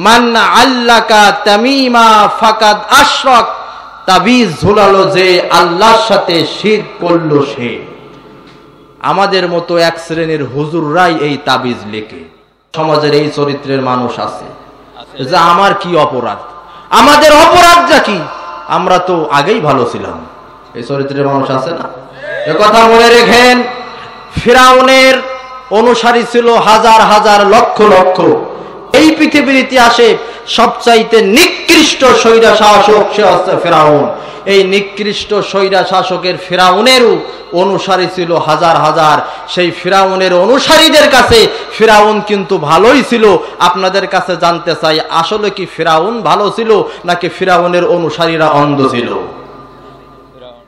মান আল্লাকা তামিমা ফাকাদ আশরাক, তাবিজ ঝুলালো যে আল্লাহর সাথে শিরক করলো সে। আমাদের মতো এক শ্রেণীর হুজুররাই এই তাবিজ লেখে। সমাজের এই চরিত্রের মানুষ আছে যে আমার কি অপরাধ, আমাদের অপরাধটা কি, আমরা তো আগেই ভালো ছিলাম। এই চরিত্রের মানুষ আছে না? একথা মনে রেখেন, ফিরাউনের অনুসারী ছিল হাজার হাজার লক্ষ লক্ষ। এই পৃথিবীর ইতিহাসে সবচাইতে নিকৃষ্ট স্বৈরা শাসক সে হচ্ছে ফিরাউন। এই নিকৃষ্ট স্বৈরা শাসকের ফিরাউনেরও অনুসারী ছিল হাজার হাজার। সেই ফিরাউনের অনুসারীদের কাছে ফিরাউন কিন্তু ভালোই ছিল। আপনাদের কাছে জানতে চাই, আসলে কি ফিরাউন ভালো ছিল নাকি ফিরাউনের অনুসারীরা অন্ধ ছিল?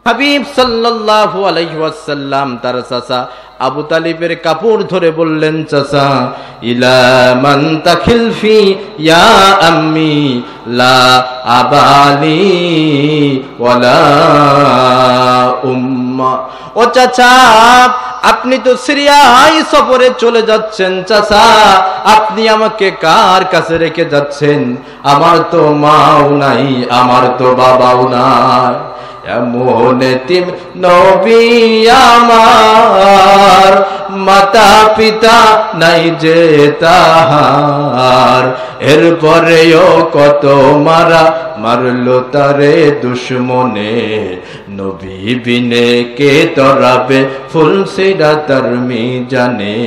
হাবিব সাল্লাল্লাহু আলাইহি ওয়াসাল্লাম তার চাচা আবু তালিবের কাপড় ধরে বললেন, চাচা ইলা মান তাখিলফি ইয়া আম্মি লা আবালি ওয়ালা উম্মা। ও চাচা, আপনি তো সিরিয়ায় সফরে চলে যাচ্ছেন, চাচা আপনি আমাকে কার কাছে রেখে যাচ্ছেন? আমার তো মাও নাই, আমার তো বাবাও নাই। এমন এতিম নবী আমার, মাতা পিতা নাই যে তাহার। এরপরেও কত মারা মারলো তারে দুশ্মনে, নবী বিনে কে তরাবে ফুলসিরাতার মিজানে,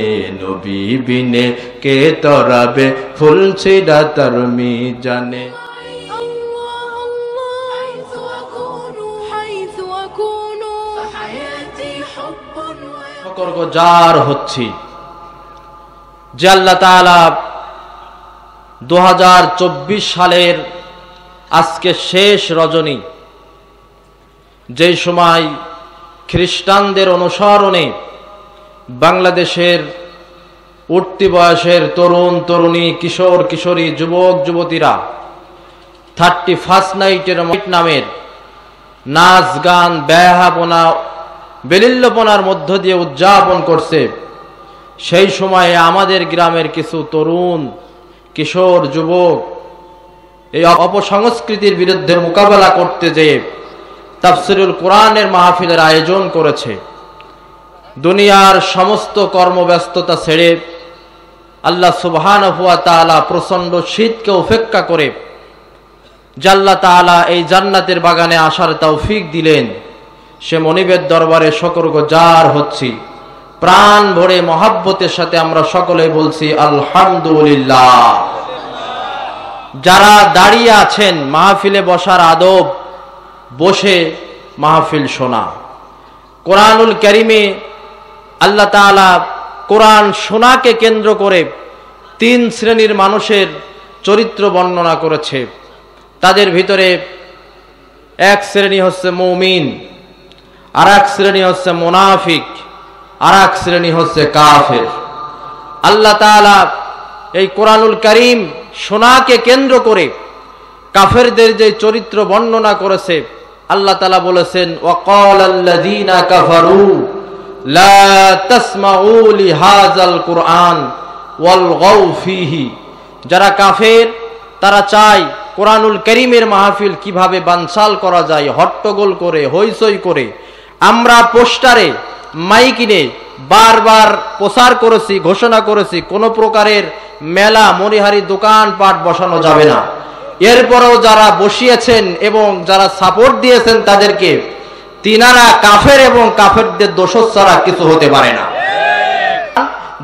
নবী বিনে কে তরাবে ফুলসিরাতার মিজানে। যার হচ্ছি যে আল্লাহ তাআলা 2024 সালের আজকে শেষ রজনী, যেই সময় খ্রিস্টানদের অনুসরণে বাংলাদেশের উঠতি বয়সের তরুণ তরুণী, কিশোর কিশোরী, যুবক যুবতীরা 31st নাইটের নামের নাচ গান বেহায়াপনা বেলিল্যপনার মধ্য দিয়ে উদযাপন করছে। সেই সময়ে আমাদের গ্রামের কিছু তরুণ কিশোর যুবক এই অপসংস্কৃতির বিরুদ্ধে মোকাবেলা করতে যেয়ে তাফসীরুল কোরআনের মাহফিলের আয়োজন করেছে। দুনিয়ার সমস্ত কর্মব্যস্ততা ছেড়ে আল্লাহ সুবহানাহু ওয়া তাআলা প্রচন্ড শীতকে উপেক্ষা করে যে আল্লাহ তাআলা এই জান্নাতের বাগানে আসার তৌফিক দিলেন, সে মনিবের দরবারে শুকরগুজার হচ্ছি। প্রাণ ভরে মহাব্বতের সাথে আমরা সকলে বলছি আলহামদুলিল্লাহ। যারা দাঁড়িয়ে আছেন, মাহফিলে বসার আদব, বসে মাহফিল শোনা। কোরআনুল কারীমে আল্লাহ তাআলা কোরআন শোনাকে কেন্দ্র করে 3 শ্রেণীর মানুষের চরিত্র বর্ণনা করেছে। তাদের ভিতরে এক শ্রেণী হচ্ছে মুমিন, আর এক শ্রেণী হচ্ছে মুনাফিক, আর এক শ্রেণী হচ্ছে কাফের। আল্লাহ তাআলা এই কোরআনুল কারীম শোনাকে কেন্দ্র করে কাফেরদের যে চরিত্র বর্ণনা করেছে, আল্লাহ তাআলা বলেছেন ওয়াকালাল্লাযীনা কাফারু লা তাসমাউ লিহাযাল কুরআন ওয়ালগাউ ফীহি। যারা কাফের তারা চায় কোরআনুল কারীমের মাহফিল কিভাবে বানচাল করা যায়, হট্টগোল করে, হইচই করে। আমরা পোস্টারে মাইকিনে বারবার প্রচার করেছি, ঘোষণা করেছি, কোনো প্রকারের মেলা মনিহারি দোকানপাট বসানো যাবে না। এরপরেও যারা বসিয়েছেন এবং যারা সাপোর্ট দিয়েছেন তাদেরকে, তিনারা কাফের এবং কাফেরদের দোষর ছাড়া কিছু হতে পারে না,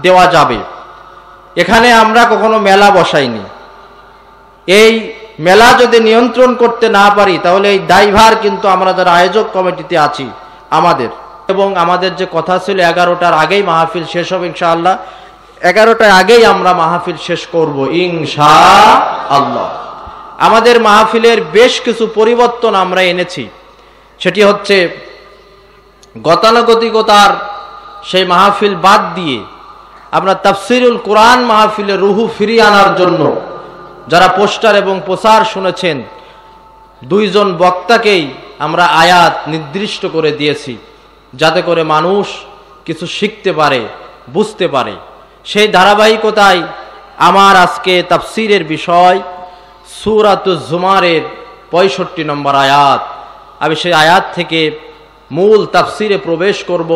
দেওয়া যাবে। এখানে আমরা কখনো মেলা বসাইনি। এই মেলা যদি নিয়ন্ত্রণ করতে না পারি তাহলে এই দায়ভার কিন্তু আমরা যারা আয়োজক কমিটিতে আছি আমাদের, এবং আমাদের যে কথা ছিল 11টার আগেই মাহফিল শেষ হবে ইনশাআল্লাহ। 11টার আগেই আমরা মাহফিল শেষ করব ইনশাআল্লাহ। আমাদের মাহফিলের বেশ কিছু পরিবর্তন আমরা এনেছি। সেটি হচ্ছে গতানুগতিকতার সেই মাহফিল বাদ দিয়ে আমরা তাফসীরুল কোরআন মাহফিলে রুহু ফিরিয়ে আনার জন্য যারা পোস্টার এবং প্রচার শুনেছেন, 2 জন বক্তাকেই আমরা আয়াত নির্দিষ্ট করে দিয়েছি, যাতে করে মানুষ কিছু শিখতে পারে, বুঝতে পারে। সেই ধারাবাহিকতায় আমার আজকে তাফসীরের বিষয় সূরাতুজ জুমারের 65 নম্বর আয়াত। আমি সেই আয়াত থেকে মূল তাফসীরে প্রবেশ করব।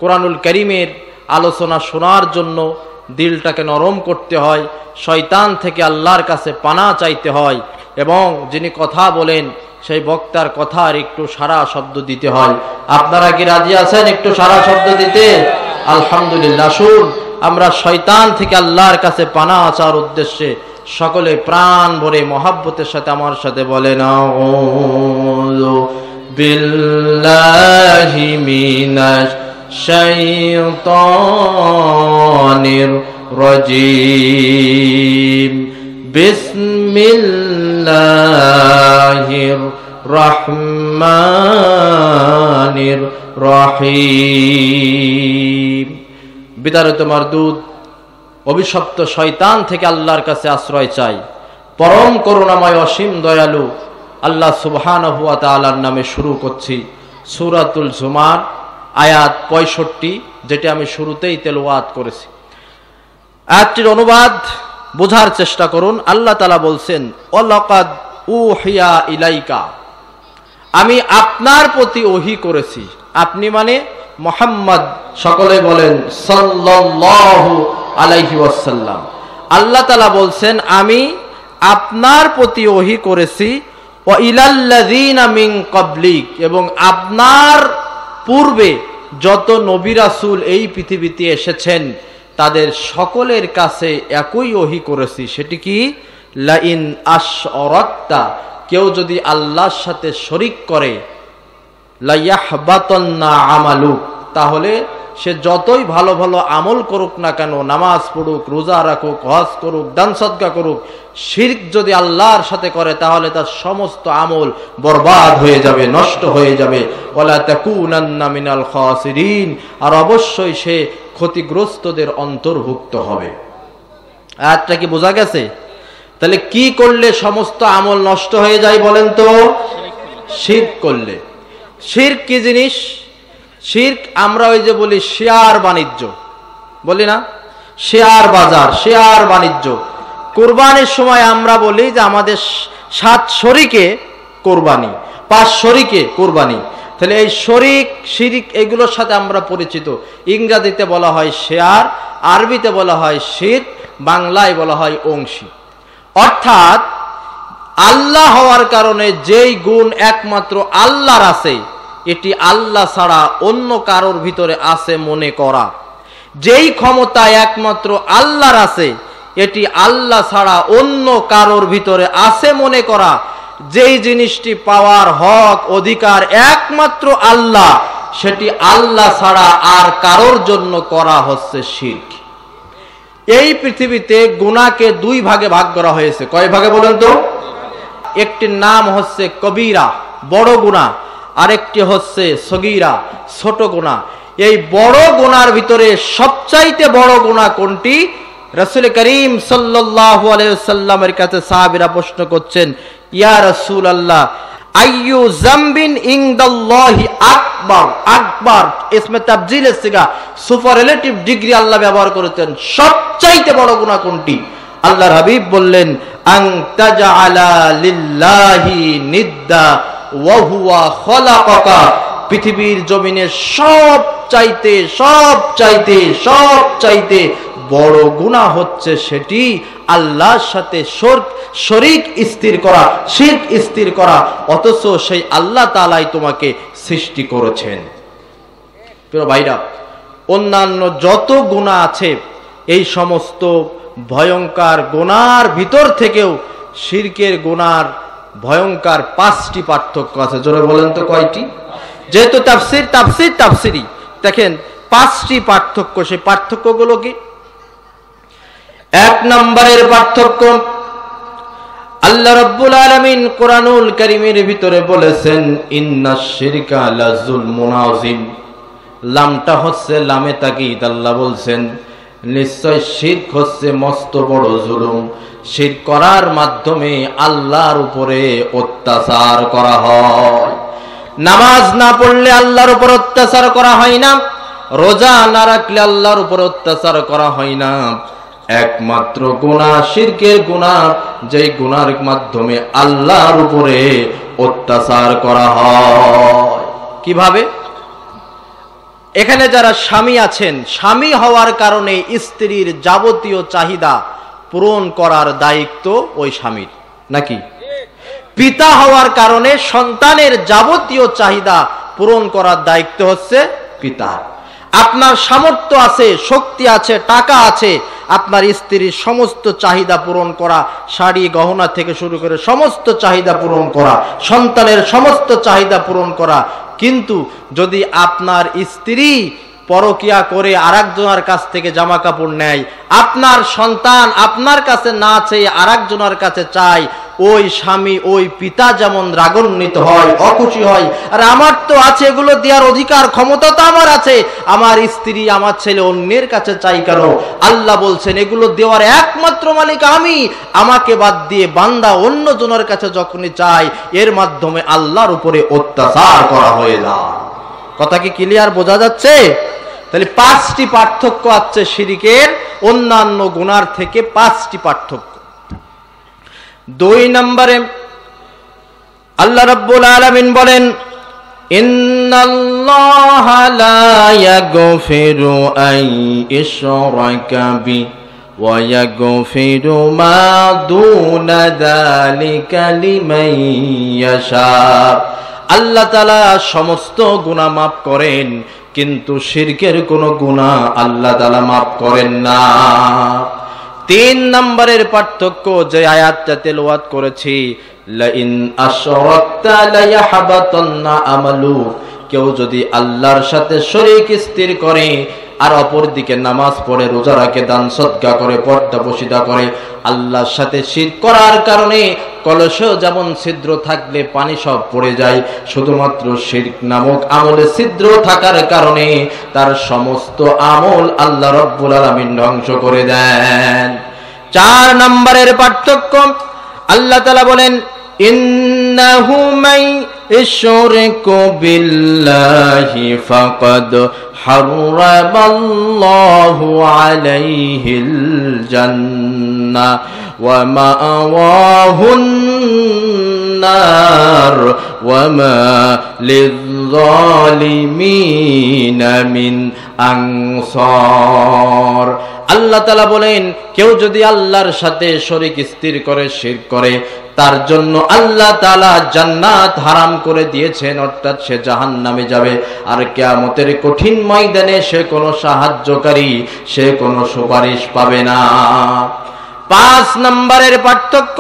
কোরআনুল কারীমের আলোচনা শোনার জন্য দিলটাকে নরম করতে হয়, শয়তান থেকে আল্লাহর কাছে পানাহ চাইতে হয়, এবং যিনি কথা বলেন সেই বক্তার কথার একটু সারা শব্দ দিতে হয়। আপনারা কি রাজি আছেন একটু সারা শব্দ দিতে? আলহামদুলিল্লাহ। শুন, আমরা শয়তান থেকে আল্লাহর কাছে পানাহ চাওয়ার উদ্দেশ্যে সকলে প্রাণ ভরে মহাব্বতের সাথে আমার সাথে বলেন, আউযু বিল্লাহি মিনাশ শাইতানির রাজিম, বিসমিল্লাহির রহমানির রহিম। বিতাড়িত মারদুদ অভিশপ্ত শয়তান থেকে আল্লাহর কাছে আশ্রয় চাই। পরম করুণাময় অসীম দয়ালু আল্লাহ সুবহানাহু ওয়া তাআলার নামে শুরু করছি সূরাতুল জুমার আয়াত 65, যেটা আমি শুরুতেই তেলাওয়াত করেছি। আয়াতটির অনুবাদ বোঝার চেষ্টা করুন। আল্লাহ তাআলা বলছেন, ওয়ালাকাদ উহিয়া ইলাইকা, আমি আপনার প্রতি ওহী করেছি। আপনি মানে মুহাম্মদ, সকলে বলেন সাল্লাল্লাহু আলাইহি ওয়াসাল্লাম। আল্লাহ তাআলা বলছেন, আমি আপনার প্রতি ওহী করেছি, ওয়া ইলাল্লাযিনা মিন ক্বাবলিক, এবং আপনার পূর্বে যত নবী রাসূল এই পৃথিবীতে এসেছেন তাদের সকলের কাছে একই ওহী করেছি। সেটি কি? লাইন আশরাকতা, কেউ যদি আল্লাহর সাথে শরীক করে, লাইয়াহবাতান্না আমালুক, তাহলে সে যতই ভালো ভালো আমল করুক না কেন, নামাজ পড়ুক, রোজা রাখুক, হজ করুক, দান সদকা করুক, শিরক যদি আল্লাহর সাথে করে তাহলে তার সমস্ত আমল বরবাদ হয়ে যাবে, নষ্ট হয়ে যাবে। ওয়ালা তাকুনান্না মিনাল খাসিরিন, আর অবশ্যই সে ক্ষতিগ্রস্তদের অন্তর্ভুক্ত হবে। আয়াতটা কি বোঝা গেছে? তাহলে কি করলে সমস্ত আমল নষ্ট হয়ে যায় বলেন তো? শিরক করলে। শিরক কি জিনিস? শিরক আমরা ওই যে বলি শেয়ার বাণিজ্য, বলি না, শেয়ার বাজার, শেয়ার বাণিজ্য। কুরবানির সময় আমরা বলি যে আমাদের 7 শরিকে কোরবানি, 5 শরিকে কোরবানি। তাহলে এই শরিক, শিরিক এগুলোর সাথে আমরা পরিচিত। ইংরেজিতে বলা হয় শেয়ার, আরবিতে বলা হয় শিরক, বাংলায় বলা হয় অংশী। অর্থাৎ আল্লাহ হওয়ার কারণে যেই গুণ একমাত্র আল্লাহর আছে, এটি আল্লাহ ছাড়া অন্য কারোর ভিতরে আছে মনে করা। যেই ক্ষমতা একমাত্র আল্লাহর আছে, এটি আল্লাহ ছাড়া অন্য কারোর ভিতরে আছে মনে করা। যেই জিনিসটি পাওয়ার হক অধিকার একমাত্র আল্লাহ, সেটি আল্লাহ ছাড়া আর কারোর জন্য করা হচ্ছে শিরক। এই পৃথিবীতে গুনাহকে 2 ভাগে ভাগ করা হয়েছে। কয় ভাগে বলেন তো? একটির নাম হচ্ছে কবিরা, বড় গুনাহ, আরেকটি হচ্ছে সগীরা, ছোট গুনাহ। এই বড় গুনার ভিতরে সবচাইতে বড় গুনাহ কোনটি? রাসূল করিম সাল্লাল্লাহু আলাইহি ওয়াসাল্লামের কাছে সাহাবীরা প্রশ্ন করছেন, ইয়া রাসূলুল্লাহ, আইয়ু যামবিন ইনদাল্লাহি আকবার। আকবার ইসমে তাবজিলের সিগা, সুপারলেটিভ ডিগ্রি আল্লাহ ব্যবহার করেছেন। সবচাইতে বড় গুনাহ কোনটি? আল্লাহর হাবিব বললেন, আন তাজআলা লিল্লাহি নিদ্দা ওয়া হুয়া খালাকাকা। পৃথিবীর জমিনে সবচাইতে সবচাইতে সবচাইতে বড় গুনাহ হচ্ছে সেটি আল্লাহর সাথে শরীক স্থির করা, শিরক স্থির করা, অথচ সেই আল্লাহ তাআলাই তোমাকে সৃষ্টি করেছেন। প্রিয় ভাইরা, অন্যান্য যত গুনাহ আছে, এই সমস্ত ভয়ঙ্কর গুনার ভিতর থেকেও শিরকের গুনার ভয়ঙ্কর 5টি পার্থক্য আছে। জোরে বলেন তো কয়টি? যেহেতু তাফসিরি দেখেন 5টি পার্থক্য। সেই পার্থক্যগুলো কি? 1 নম্বরের পার্থক্য, আল্লাহ রাব্বুল আলামিন কোরআনুল কারীমের ভিতরে বলেছেন, ইন্নাশ শিরকা লাযুলমুন আযীম। লামটা হচ্ছে লামে তাকিদ। আল্লাহ বলছেন, নিশ্চয় শিরক হচ্ছে মস্ত বড় জুলুম। শিরক করার মাধ্যমে আল্লাহর উপরে অত্যাচার করা হয়। নামাজ না পড়লে আল্লাহর উপর অত্যাচার করা হয় না, রোজা না রাখলে আল্লাহর উপর অত্যাচার করা হয় না, একমাত্র গুনাহ শিরকের গুনাহ, যেই গুনার মাধ্যমে আল্লাহর উপরে অত্যাচার করা হয়। কিভাবে? এখানে যারা স্বামী আছেন, স্বামী হওয়ার কারণে স্ত্রীর যাবতীয় চাহিদা পূরণ করার দায়িত্ব ওই স্বামীর, নাকি? পিতা হওয়ার কারণে সন্তানের যাবতীয় চাহিদা পূরণ করার দায়িত্ব হচ্ছে পিতার। আপনার সামর্থ্য আছে, শক্তি আছে, টাকা আছে, আপনার স্ত্রীর সমস্ত চাহিদা পূরণ করা, শাড়ি গহনা থেকে শুরু করে সমস্ত চাহিদা পূরণ করা, সন্তানের সমস্ত চাহিদা পূরণ করা। কিন্তু যদি আপনার স্ত্রী পরকিয়া করে আরেকজনের কাছ থেকে জামা কাপড় নেয়, আপনার সন্তান আপনার কাছে না চেয়ে আরেকজনের কাছে চায়, ওই স্বামী ওই পিতা যেমন রাগান্বিত হয়, অখুশি হয়, আর আমার তো আছে, এগুলো দেওয়ার অধিকার ক্ষমতা তো আমার আছে, আমার স্ত্রী আমার ছেলে অন্যের কাছে চাই কেন? আল্লাহ বলছেন এগুলো দেওয়ার একমাত্র মালিক আমি। আমাকে বাদ দিয়ে বান্দা অন্য জনের কাছে যখনই চায়, এর মাধ্যমে আল্লাহর উপরে অত্যাচার করা হয়ে যায়। কথা কি ক্লিয়ার বোঝা যাচ্ছে? তাহলে 5টি পার্থক্য আছে শিরকের অন্যান্য গুনার থেকে, 5টি পার্থক্য। 2 নম্বরে আল্লাহ রাব্বুল আলামিন বলেন, ইন্নাল্লাহা লা ইয়াগফিরু আন ইউশরাকা বিহি ওয়া ইয়াগফিরু মা দুনা যালিকা লিমান ইয়াশা। আল্লাহ তাআলা সমস্ত গুনাহ মাফ করেন, কিন্তু শিরকের কোন গুনাহ আল্লাহ তাআলা মাফ করেন না। 3 নম্বরের পার্থক্য যে আয়াতটা তেলাওয়াত করেছি, লা ইন আশরাকতা লা ইয়াহবাতান্না আমালুক, কেউ যদি আল্লাহর সাথে শরীক স্থির করে আর অপর দিকে নামাজ পড়ে, রোজা রাখে, দান সদকা করে, পর্দা পশিদা করে, আল্লাহর সাথে শিরক করার কারণে কলসে যেমন ছিদ্র থাকলে পানি সব পড়ে যায়, শুধুমাত্র শিরক নামক আমলে ছিদ্র থাকার কারণে তার সমস্ত আমল আল্লাহ রাব্বুল আলামিন ধ্বংস করে দেন। 4 নম্বরের পার্থক্য আল্লাহ তাআলা বলেন, ইন্নাহু মান ইশরিকু বিল্লাহি ফাকাদ হারামাল্লাহু আলাইহিল জান্নাহ ওয়া মাআওয়াহুন নার ওয়া মা লিয-যালিমিনা মিন আনসার। আল্লাহ তাআলা বলেন, কেউ যদি আল্লাহর সাথে শরীক স্থির করে, শিরক করে, তার জন্য আল্লাহ তাআলা জান্নাত হারাম করে দিয়েছেন, অর্থাৎ সে জাহান্নামে যাবে। আর কিয়ামতের কঠিন ময়দানে সে কোনো সাহায্যকারী, সে কোনো সুপারিশ পাবে না। 5 নম্বরের পার্থক্য,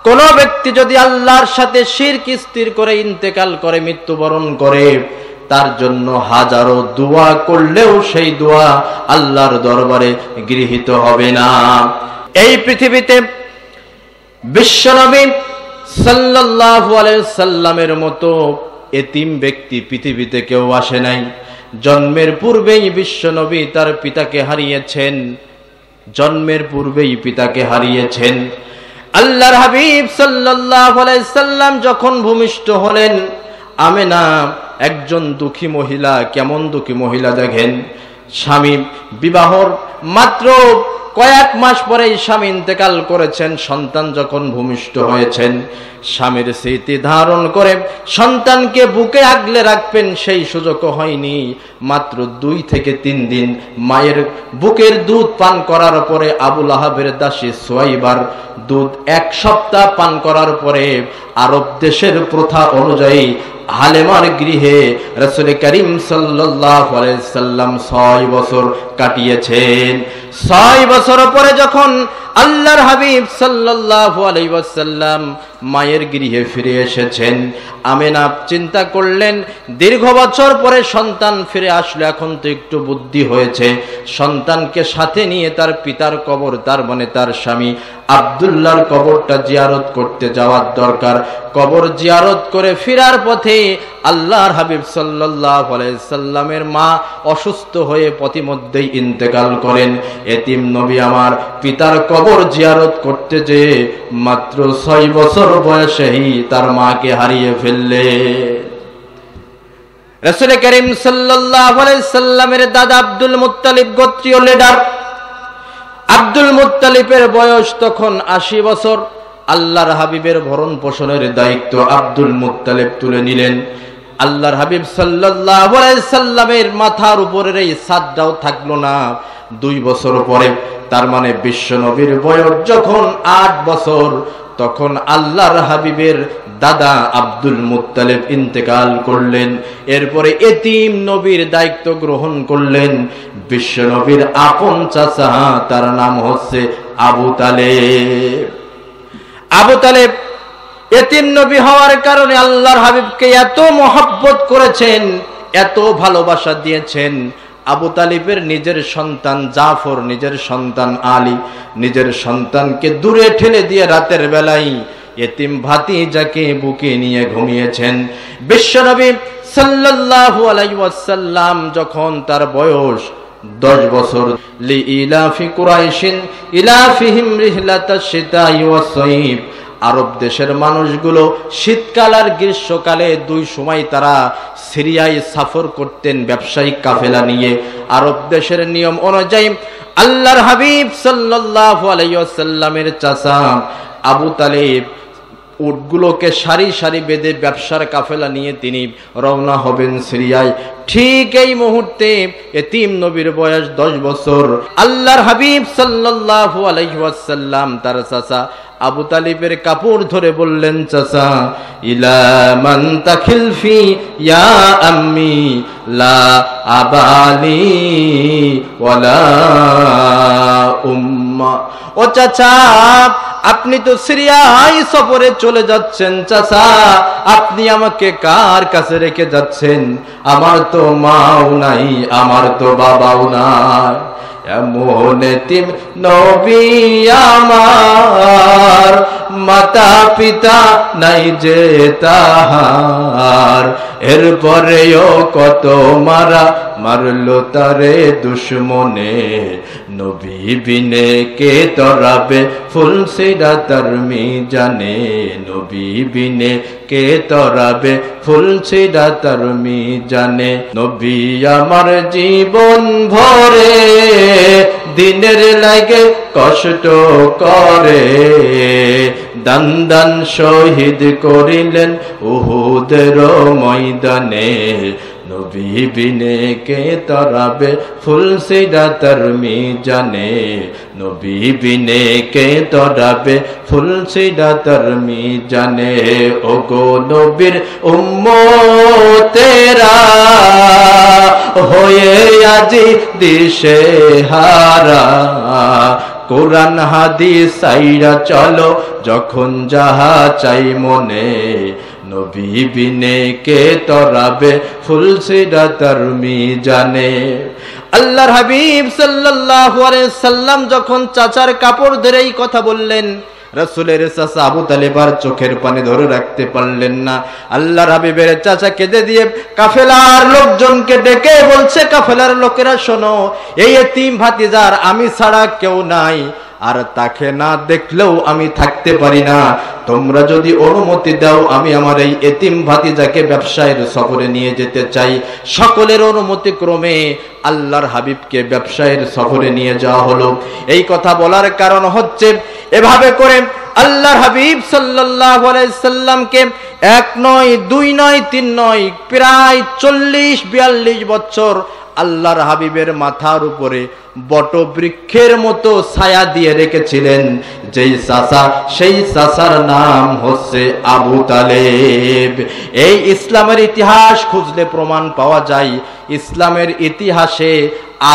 কোন ব্যক্তি যদি আল্লাহর সাথে শিরক স্থির করে ইন্তেকাল করে, মৃত্যুবরণ করে, তার জন্য হাজারো দোয়া করলেও সেই দোয়া আল্লাহর দরবারে গৃহীত হবে না। এই পৃথিবীতে বিশ্বনবী সাল্লাল্লাহু আলাইহি সাল্লামের মতো এতিম ব্যক্তি পৃথিবীতে কেউ আসে নাই। জন্মের পূর্বেই বিশ্বনবী তার পিতাকে হারিয়েছেন, জন্মের পূর্বেই পিতাকে হারিয়েছেন। আল্লাহর হাবিব সাল্লাল্লাহু আলাইহি সাল্লাম যখন ভূমিষ্ঠ হলেন, আমেনা একজন দুঃখী মহিলা, কেমন দুঃখী মহিলা দেখেন, স্বামী বিবাহর মাত্র কয়েক মাস পরেই স্বামী ইন্তেকাল করেছেন। সন্তান যখন ভূমিষ্ঠ হয়েছেন, স্বামীর স্মৃতি ধারণ করে সন্তানকে বুকে আগলে রাখবেন সেই সুযোগও হয়নি। মাত্র 2 থেকে 3 দিন মায়ের বুকের দুধ পান করার পরে, আবু লাহাবের দাসী সুয়াইবার দুধ 1 সপ্তাহ পান করার পরে, আরব দেশের প্রথা অনুযায়ী হালেমার গৃহে রাসূল করিম সাল্লাল্লাহু আলাইহি সাল্লাম 6 বছর কাটিয়েছেন। 6 বছর পরে যখন আল্লাহর হাবিব সাল্লাল্লাহু আলাইহি ওয়াসাল্লাম মায়ের গৃহে ফিরে এসেছেন, আমেনা চিন্তা করলেন, দীর্ঘ বছর পরে সন্তান ফিরে আসলে এখন তো একটু বুদ্ধি হয়েছে, সন্তানকে সাথে নিয়ে তার পিতার কবর, তার মানে তার স্বামী আব্দুল্লাহর কবরটা জিয়ারত করতে যাওয়ার দরকার। কবর জিয়ারত করে ফেরার পথে আল্লাহর হাবিব সাল্লাল্লাহু আলাইহি সাল্লামের মা অসুস্থ হয়ে পথিমধ্যেই ইন্তেকাল করেন। এতিম নবী আমার পিতার কবর জিয়ারত করতে যেয়ে মাত্র 6 বছর বয়সেই তার মাকে হারিয়ে ফেললে। রাসূল করিম সাল্লাল্লাহু আলাইহি সাল্লামের দাদা আব্দুল মুত্তালিব গোত্রীয় লিডার, আব্দুল মুত্তালিবের বয়স তখন 80 বছর। আল্লাহর হাবিবের ভরণ পোষণের দায়িত্ব আব্দুল মুত্তালিব তুলে নিলেন। আল্লাহর হাবিব সাল্লাল্লাহু আলাইহি সাল্লামের মাথার উপরের এই ছাদটাও থাকলো না 2 বছর পরে। তার মানে বিশ্ব নবীর বয়স যখন 8 বছর, তখন আল্লাহর হাবিবের দাদা আব্দুল মুত্তালিব ইন্তেকাল করলেন। এরপরে এতিম নবীর দায়িত্ব গ্রহণ করলেন বিশ্ব নবীর আপন চাচা, তার নাম হচ্ছে আবু তালেব। আবু তালেব এতিম নবী হওয়ার কারণে আল্লাহর হাবিবকে এত মহব্বত করেছেন, এত ভালোবাসা দিয়েছেন। আবু তালিবের নিজের সন্তান জাফর, নিজের সন্তান আলী, নিজের সন্তানকে দূরে ঠেলে দিয়ে রাতের বেলায় এতিম ভাতিজাকে বুকে নিয়ে ঘুমিয়েছেন। বিশ্বনবী সাল্লাল্লাহু আলাইহি ওয়াসাল্লাম যখন তার বয়স 10 বছর, লিইলাফি কুরাইশিন ইলাফিহিম রিহলাতাশ শিতাই ওয়াস সাইফ, আরব দেশের মানুষগুলো শীতকাল আর গ্রীষ্মকালে 2 সময় তারা সিরিয়ায় সফর করতেন ব্যবসায়িক কাফেলা নিয়ে। আরব দেশের নিয়ম অনুযায়ী আল্লাহর হাবিব সাল্লাল্লাহু আলাইহি ওয়াসাল্লামের চাচা আবু তালিব উটগুলোকে সারি সারি বেঁধে ব্যবসার কাফেলা নিয়ে তিনি রওনা হবেন সিরিয়ায়। ঠিক এই মুহূর্তে এতিম নবীর বয়স 10 বছর। আল্লাহর হাবিব সাল্লাল্লাহু আলাইহি ওয়াসাল্লাম তার চাচা আবু তালিবের কাপড় ধরে বললেন, চাচা ইলা মান তাখিলফি ইয়া আম্মি লা আবালি ওয়ালা উম্মা। ও চাচা, আপনি তো সিরিয়ায় সফরে চলে যাচ্ছেন, চাচা আপনি আমাকে কার কাছে রেখে যাচ্ছেন? আমার তো মাও নাই, আমার তো বাবাও নাই। এমন এতিম নবী আমার, মাতা পিতা নাই যে তাহার। এরপরেও কত মারা মারলো তারে দুশ্মনে, নবী বিনে কে তরাবে ফুল সিরাতার মিজানে, নবী বিনে কে তরাবে ফুল সিরাতার মিজানে। নবী আমার জীবন ভরে দিনের লাগে কষ্ট করে, দান দান শহীদ করিলেন উহুদের ময়দানে, নবী বিনে কে তরাবে ফুল সিরাতার মিজানে, নবী বিনে কে তরাবে ফুল সিরাতার মিজানে। ওগো নবীর উম্মতেরা হয়ে আজি দিশে হারা, কোরআন হাদিস সাইরা চলো যখন যাহা চাই মনে, নবী বিনে কে তরাবে ফুল সিরাতার মিজানে। আল্লাহর হাবিব সাল্লাল্লাহু আলাইহি সাল্লাম যখন চাচার কাপড় ধরে এই কথা বললেন, রাসূলের চাচা আবু তালেব আর চোখের পানি ধরে রাখতে পারলেন না। আল্লাহর হাবিবের চাচা কেঁদে দিয়ে কাফেলার লোকজনকে ডেকে বলছে, কাফেলার লোকেরা শোনো, এই এতিম ভাতিজার আমি ছাড়া কেউ নাই, আর তাকে না দেখলেও আমি থাকতে পারি না। তোমরা যদি অনুমতি দাও আমি আমার এই এতিম ভাতিজাকে ব্যবসায়ের সফরে নিয়ে যেতে চাই। সকলের অনুমতি ক্রমে আল্লাহর হাবিবকে ব্যবসায়ের সফরে নিয়ে যাওয়া হলো। এই কথা বলার কারণ হচ্ছে, এভাবে করে আল্লাহর হাবিব সাল্লাল্লাহু আলাইহি সাল্লামকে 1 নয় 2 নয় 3 নয় প্রায় 40-42 বছর আল্লাহর হাবিবের মাথার উপরে বটবৃক্ষের মতো ছায়া দিয়ে রেখেছিলেন যেই চাচা, সেই চাচার নাম হচ্ছে আবু তালেব। এই ইসলামের ইতিহাস খুঁজলে প্রমাণ পাওয়া যায়, ইসলামের ইতিহাসে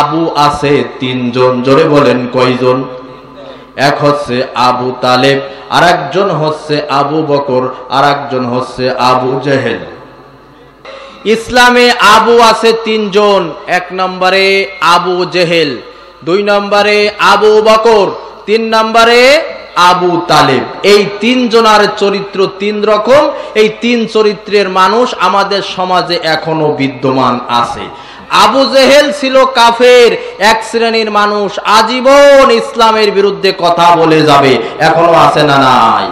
আবু আছে 3 জন। জোরে বলেন কয়জন? এক হচ্ছে আবু তালেব, আর একজন হচ্ছে আবু বকর, আর একজন হচ্ছে আবু জেহেল। ইসলামে আবু আছে 3 জন। 1 নম্বরে আবু জেহেল, 2 নম্বরে আবু বকর, 3 নম্বরে আবু তালেব। এই 3 জনের চরিত্র 3 রকম। এই 3 চরিত্রের মানুষ আমাদের সমাজে এখনো বিদ্যমান আছে। আবু জেহেল ছিল কাফের, 1 শ্রেণীর মানুষ, আজীবন ইসলামের বিরুদ্ধে কথা বলে যাবে, এখনো আছে না নাই?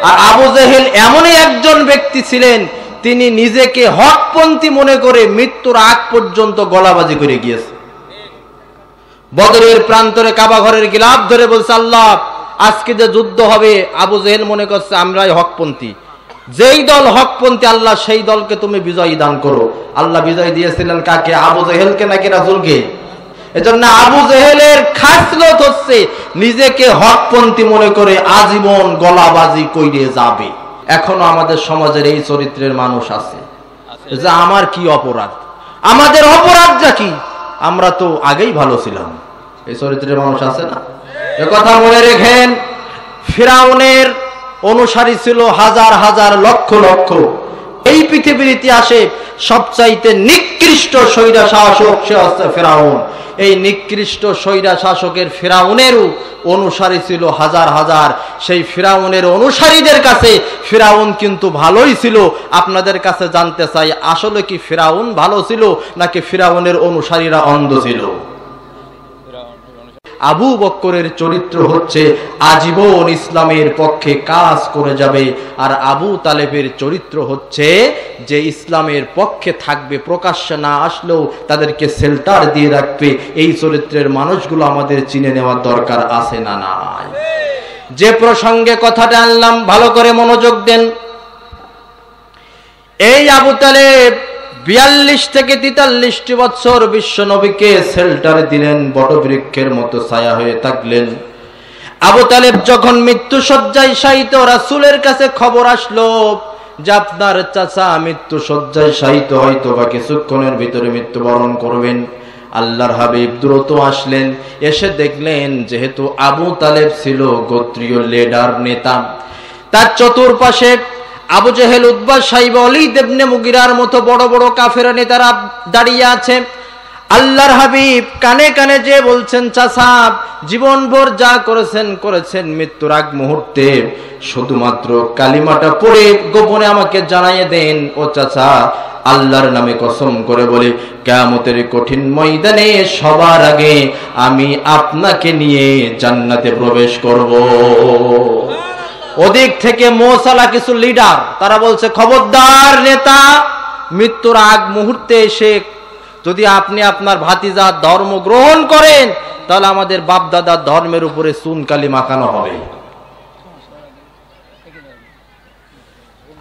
আর আবু জেহেল এমনই একজন ব্যক্তি ছিলেন, তিনি নিজেকে হকপন্থী মনে করে মৃত্যুর আগ পর্যন্ত গলাবাজি করে গিয়েছে। বদরের প্রান্তরে কাবা ঘরের গিলাফ ধরে বলছে, আল্লাহ আজকে যে যুদ্ধ হবে, আবু জেহেল মনে করছে আমরাই হকপন্থী, যেই দল হকপন্থী আল্লাহ সেই দলকে তুমি বিজয় দান করো। আল্লাহ বিজয় দিয়েছিলেন কাকে? আবু জেহেলকে নাকি রাসূলকে? এজন্য আবু জেহেলের খাসলত হচ্ছে নিজেকে হকপন্থী মনে করে আজীবন গলাবাজি কইরে যাবে। এখনো আমাদের সমাজের এই চরিত্রের মানুষ আছে যে আমার কি অপরাধ, আমাদের অপরাধটা কি, আমরা তো আগেই ভালো ছিলাম। এই চরিত্রের মানুষ আছে না? একথা মনে রেখেন, ফিরাউনের অনুসারী ছিল হাজার হাজার লক্ষ লক্ষ। এই পৃথিবীর ইতিহাসে সবচাইতে নিকৃষ্ট স্বৈরা শাসক সে হচ্ছে ফিরাউন। এই নিকৃষ্ট স্বৈরা শাসকের ফিরাউনেরও অনুসারী ছিল হাজার হাজার। সেই ফিরাউনের অনুসারীদের কাছে ফিরাউন কিন্তু ভালোই ছিল। আপনাদের কাছে জানতে চাই, আসলে কি ফিরাউন ভালো ছিল নাকি ফিরাউনের অনুসারীরা অন্ধ ছিল? আবু বকরের চরিত্র হচ্ছে আজীবন ইসলামের পক্ষে কাজ করে যাবে, আর আবু তালেবের চরিত্র হচ্ছে যে ইসলামের পক্ষে থাকবে, প্রকাশ্যে না আসলেও তাদেরকে শেল্টার দিয়ে রাখবে। এই চরিত্রের মানুষগুলো আমাদের চিনে নেওয়ার দরকার আছে না নাই? যে প্রসঙ্গে কথাটা আনলাম ভালো করে মনোযোগ দেন। এই আবু তালেব 42 থেকে 43 বছর বিশ্ব নবীকে শেল্টার দিলেন, বটবৃক্ষের মতো ছায়া হয়ে থাকলেন। আবু তালেব যখন মৃত্যু শয্যায় শায়িত, রাসূলের কাছে খবর আসলো যে আপনার চাচা মৃত্যু শয্যায় শায়িত, হয়তো বা কিছুক্ষণের ভিতরে মৃত্যুবরণ করবেন। আল্লাহর হাবিব দ্রুত আসলেন, এসে দেখলেন যেহেতু আবু তালেব ছিল গোত্রীয় লিডার, নেতা, তার চতুর্পাশে আবু জেহেল, উতবা, সাইবা, ওলীদ ইবনে মুগিরার মতো বড় বড় কাফের নেতারা দাঁড়িয়ে আছে। আল্লাহর হাবিব কানে কানে যে বলছেন, চাচা জীবনভর যা করেছেন করেছেন, মৃত্যুর আগ মুহূর্তে শুধুমাত্র কালিমাটা পড়ে গোপনে আমাকে জানাইয়ে দেন। ও চাচা, আল্লাহর নামে কসম করে বলি, কিয়ামতের কঠিন ময়দানে সবার আগে আমি আপনাকে নিয়ে জান্নাতে প্রবেশ করব। ওদিক থেকে মোসালা কিছু লিডার, তারা বলছে, খবরদার নেতা, মৃত্যুর আগ মুহূর্তে এসে যদি আপনি আপনার ভাতিজার ধর্ম গ্রহণ করেন তাহলে আমাদের বাপ দাদার ধর্মের উপরে চুনকালি মাখানো হবে,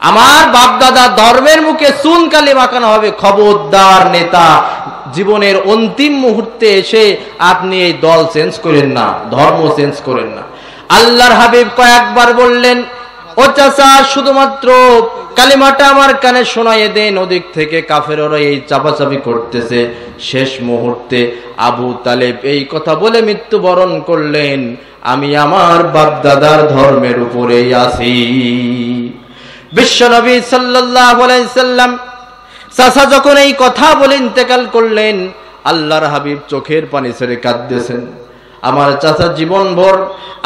আমার বাপ দাদার ধর্মের মুখে চুনকালি মাখানো হবে। খবরদার নেতা, জীবনের অন্তিম মুহূর্তে এসে আপনি এই দল চেঞ্জ করেন না, ধর্ম চেঞ্জ করেন না। আল্লাহর হাবিব কয়েকবার বললেন, ও চাচা শুধুমাত্র কালিমাটা আমার কানে শোনাইয়ে দেন। ওদিক থেকে কাফেররা এই চাপাচাপি করতেছে। শেষ মুহূর্তে আবু তালেব এই কথা বলে মৃত্যুবরণ করলেন, আমি আমার বাপ দাদার ধর্মের উপরেই আছি। বিশ্বনবী সাল্লাল্লাহু আলাইহি সাল্লাম চাচা যখন এই কথা বলে ইন্তেকাল করলেন, আল্লাহর হাবিব চোখের পানি ছেড়ে কাঁদতেছেন। আমার চাচা জীবনভর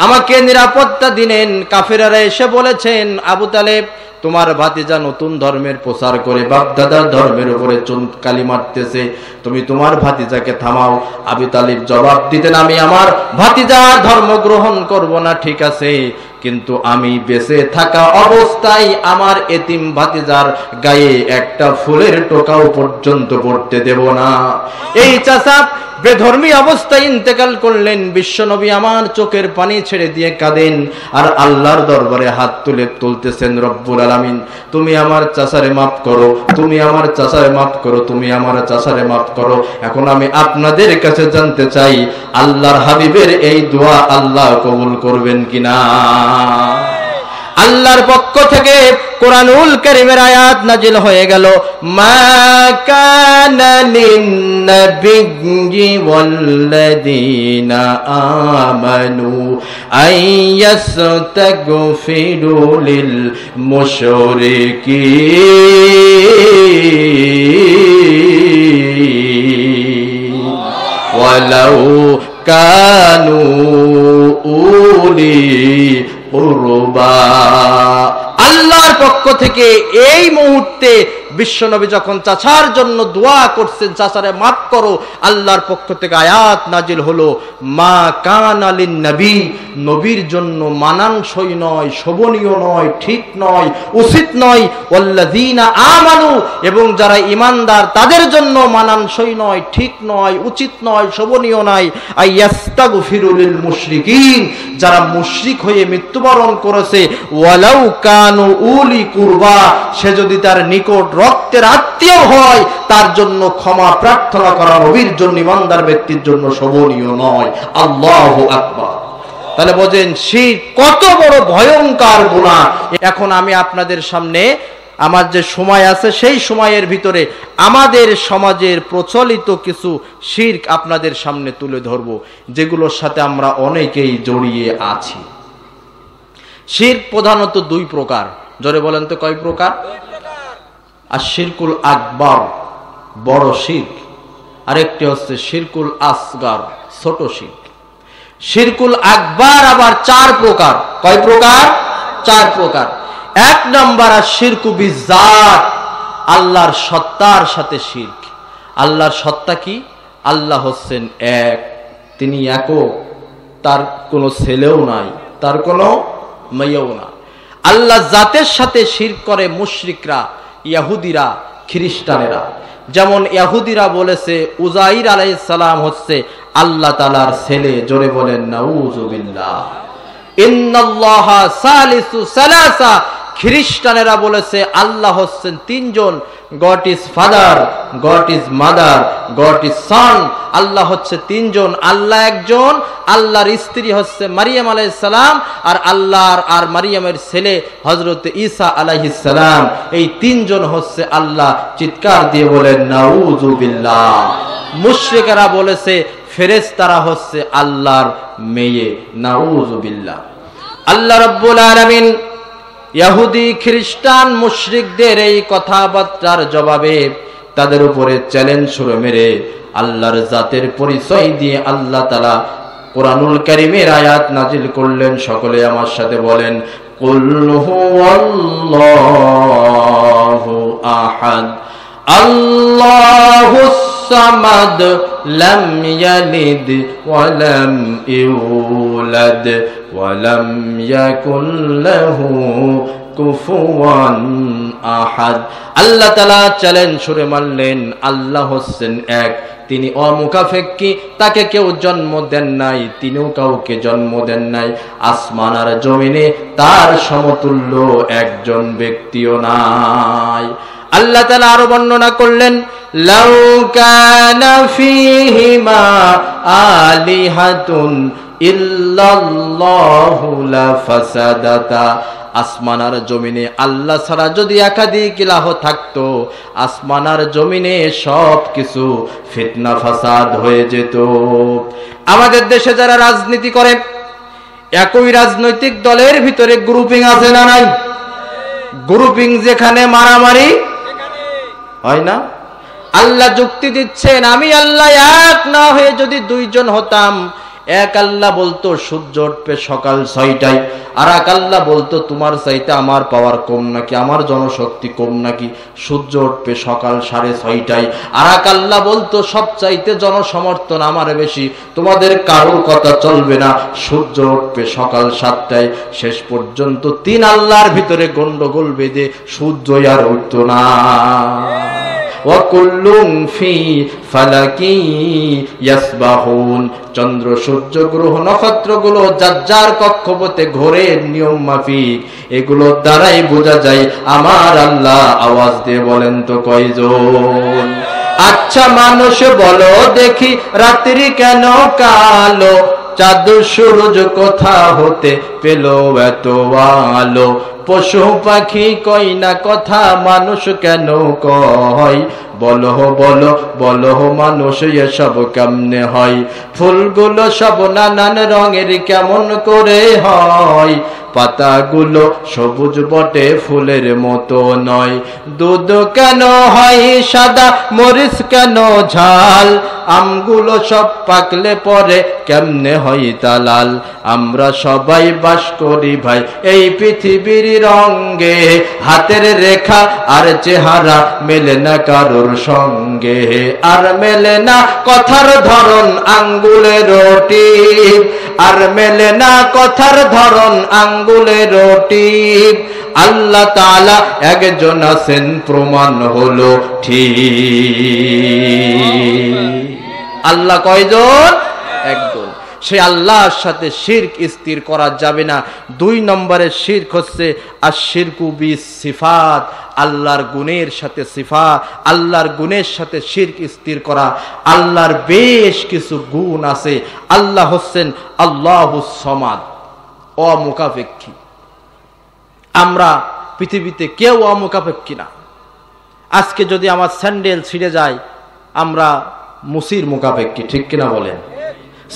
আমাকে নিরাপত্তা দিলেন। কাফেররা এসে বলেছেন, আবু তালেব তোমার ভাতিজা নতুন ধর্মের প্রচার করে বাপ দাদার ধর্মের উপরে চুনকালি মারতেছে, তুমি তোমার ভাতিজাকে থামাও। আবু তালেব জবাব দিতেন, আমি আমার ভাতিজার ধর্ম গ্রহণ করব না, ঠিক আছে, কিন্তু আমি বেঁচে থাকা অবস্থায় আমার এতিম ভাতিজার গায়ে একটা ফুলের টোকাও পর্যন্ত পড়তে দেব না। এই চাচা বেধর্মী অবস্থায় ইন্তেকাল করলেন। বিশ্বনবী আমার চোখের পানি ছেড়ে দিয়ে কাঁদেন আর আল্লাহর দরবারে হাত তুলতেছেন, রব্বুল আলামিন তুমি আমার চাচারে মাফ করো, তুমি আমার চাচারে মাফ করো, তুমি আমার চাচারে মাফ করো। এখন আমি আপনাদের কাছে জানতে চাই, আল্লাহর হাবিবের এই দোয়া আল্লাহ কবুল করবেন কিনা? আল্লাহর পক্ষ থেকে কোরআনুল কারীমের আয়াত নাজিল হয়ে গেল, মা কানা লিন-নাবিয়্যি ওয়াল্লাযীনা আমানু আইয়াস্তাগফিরু লিল মুশরিকিন ওয়ালাউ কানু উলি কুরবা। আল্লাহর পক্ষ থেকে এই মুহূর্তে বিশ্বনবী যখন চাচার জন্য দোয়া করছেন, চাচারে মাফ করো, আল্লাহর পক্ষ থেকে আয়াত নাজিল হলো, মা কানা লিন নবী, নবীর জন্য মানানসই নয়, শোভনীয় নয়, ঠিক নয়, উচিত নয়, ওয়াল্লাযীনা আমানু, এবং যারা ঈমানদার তাদের জন্য মানানসই নয়, ঠিক নয়, উচিত নয়, শোভনীয় নয়, আইয়াস্তাগফিরু লিল মুশরিকিন, যারা মুশরিক হয়ে মৃত্যুবরণ করেছে, ওয়ালাউ কানু উলি কুরবা, সে যদি তার নিকট রক্তের আত্মীয় হয়, তার জন্য ক্ষমা প্রার্থনা করা নবীর জন্য, ঈমানদার ব্যক্তির জন্য শোভনীয় নয়। আল্লাহু আকবার। তাহলে বোঝেন শিরক কত বড় ভয়ঙ্কর গুনাহ। এখন আমি আপনাদের সামনে আমার যে সময় আছে সেই সময়ের ভিতরে আমাদের সমাজের প্রচলিত কিছু শিরক আপনাদের সামনে তুলে ধরব, যেগুলোর সাথে আমরা অনেকেই জড়িয়ে আছি। শিরক প্রধানত দুই প্রকার। জোরে বলেন তো কয় প্রকার? আর শিরকুল আকবার, বড় শিরক, আরেকটি হচ্ছে শিরকুল আসগার, ছোট শিরক। শিরকুল আকবার আবার চার প্রকার। কয় প্রকার? চার প্রকার। এক নম্বর শিরকু বিজাত, আল্লাহর সত্তার সাথে শিরক। আল্লাহর সত্তা কি? আল্লাহ হচ্ছেন এক, তিনি একক, তার কোনো ছেলেও নাই, তার কোনো মেয়েও না। আল্লাহ জাতের সাথে শিরক করে মুশরিকরা, ইহুদিরা, খ্রিস্টানেরা। যেমন ইহুদিরা বলেছে উজাইর আলাইহিস সালাম হচ্ছে আল্লাহ তাআলার ছেলে। জোরে বলেন নাউযুবিল্লাহ। ইন্নাল্লাহা সালিসু সালাসা, খ্রিস্টানেরা বলেছে আল্লাহ হচ্ছেন তিনজন, God is father, God is mother, God is son. আল্লাহ হচ্ছে তিনজন, আল্লাহ একজন, আল্লাহর স্ত্রী হচ্ছে মারিয়াম আলাইহিস সালাম, আর আল্লাহর আর মারিয়ামের ছেলে হযরত ঈসা আলাইহিস সালাম। এই তিনজন হচ্ছে আল্লাহ। চিৎকার দিয়ে বলেন নাউযুবিল্লাহ। মুশরিকরা বলেছে ফেরেশতারা হচ্ছে আল্লাহর মেয়ে, নাউযুবিল্লাহ। আল্লাহ রাব্বুল আলামিন ইহুদি, খ্রিস্টান, মুশরিকদের এই কথাবার্তার জবাবে তাদের উপরে চ্যালেঞ্জ ছুড়ে মেরে আল্লাহর জাতের পরিচয় দিয়ে আল্লাহ তাআলা কোরআনুল কারীমের আয়াত নাজিল করলেন। সকলে আমার সাথে বলেন, কুল হুয়াল্লাহু আহাদ, আল্লাহুস সামাদ, লাম ইয়ালিদ ওয়া লাম ইউলাদ ওয়া লাম ইয়াকুল লাহু কুফুয়ান আহাদ। আল্লাহ তাআলা চ্যালেঞ্জ ছুড়ে মারলেন, আল্লাহ হচ্ছেন এক, তিনি অমুখাপেক্ষী, তাকে কেউ জন্ম দেন নাই, তিনিও কাউকে জন্ম দেন নাই। আসমান আর জমিনে তার সমতুল্য একজন ব্যক্তিও নাই। আল্লাহ তাআলা আরো বর্ণনা করলেন, লাউ কানা ফীহিমা আলিহাতুন ইল্লাল্লাহু লাফাসাদাতা, আসমান আর জমিনে আল্লাহ ছাড়া যদি একাধিক ইলাহ থাকতো, আসমান আর জমিনে সব কিছু ফিতনা ফাসাদ হয়ে যেত। আমাদের দেশে যারা রাজনীতি করে, একই রাজনৈতিক দলের ভিতরে গ্রুপিং আছে না নাই? গ্রুপিং যেখানে মারামারি হয় না। আল্লাহ যুক্তি দিচ্ছেন, আমি আল্লাহ এক না হয়ে যদি দুইজন হতাম, এক আল্লাহ বলতো সূর্য উঠবে সকাল 6টায়, আর এক আল্লাহ বলতো তোমার চাইতে আমার পাওয়ার কম নাকি, আমার জনশক্তি কম নাকি, সূর্য উঠবে সকাল 6:30টায়, আর এক আল্লাহ বলতো সব চাইতে জনসমর্থন আমার বেশি, তোমাদের কারোর কথা চলবে না, সূর্য উঠবে সকাল 7টায়। শেষ পর্যন্ত তিন আল্লাহর ভিতরে গন্ডগোল বেঁধে সূর্য আর উঠতো না। ওয়াকুল্লুম ফি ফালাকি ইয়াসবাহুন, চন্দ্র, সূর্য, গ্রহ, নক্ষত্রগুলো যার যার কক্ষপথে ঘোরে নিয়ম মাফিক। এগুলোর দ্বারাই বোঝা যায় আমার আল্লাহ। আওয়াজ দিয়ে বলেন তো কয়জন? আচ্ছা মানুষ বলো দেখি, রাত্রি কেন কালো, চাঁদ সূরজ কোথা হতে পেল এত আলো, পশু পাখি কই না কথা, মানুষ কেন কয় বলো বলো বলো মানুষ এসব কেমনে হয়, ফুলগুলো সব নানান রঙের কেমন করে হয়, পাতাগুলো সবুজ বটে ফুলের মতো নয়, দুধ কেন হয় সাদা মরিচ কেন ঝাল, আমগুলো সব পাকলে পরে কেমনে হয় তা লাল, আমরা সবাই বাস করি ভাই এই পৃথিবীর রঙে, হাতের রেখা আর চেহারা মেলে না কারোর সঙ্গে, আর মেলে না কথার ধরন আঙ্গুলের টিপ, আর মেলে না কথার ধরন আঙ্গুলের টিপ, আল্লাহ তাআলা একজন আছেন প্রমাণ হলো ঠিক। আল্লাহ কয়জন? একজন। সে আল্লাহর সাথে শিরক স্থির করা যাবে না। 2 নম্বরের শিরক হচ্ছে আশ-শিরকু বিস-সিফাত, আল্লাহর গুণের সাথে সিফাত, আল্লাহর গুণের সাথে শিরক স্থির করা। আল্লাহর বেশ কিছু গুণ আছে। আল্লাহ হচ্ছেন আল্লাহুস সামাদ, অমুখাপেক্ষী। আমরা পৃথিবীতে কেউ অমুখাপেক্ষী না। আজকে যদি আমার স্যান্ডেল ছিঁড়ে যায়, আমরা মুসির মুখাপেক্ষী, ঠিক কিনা বলেন?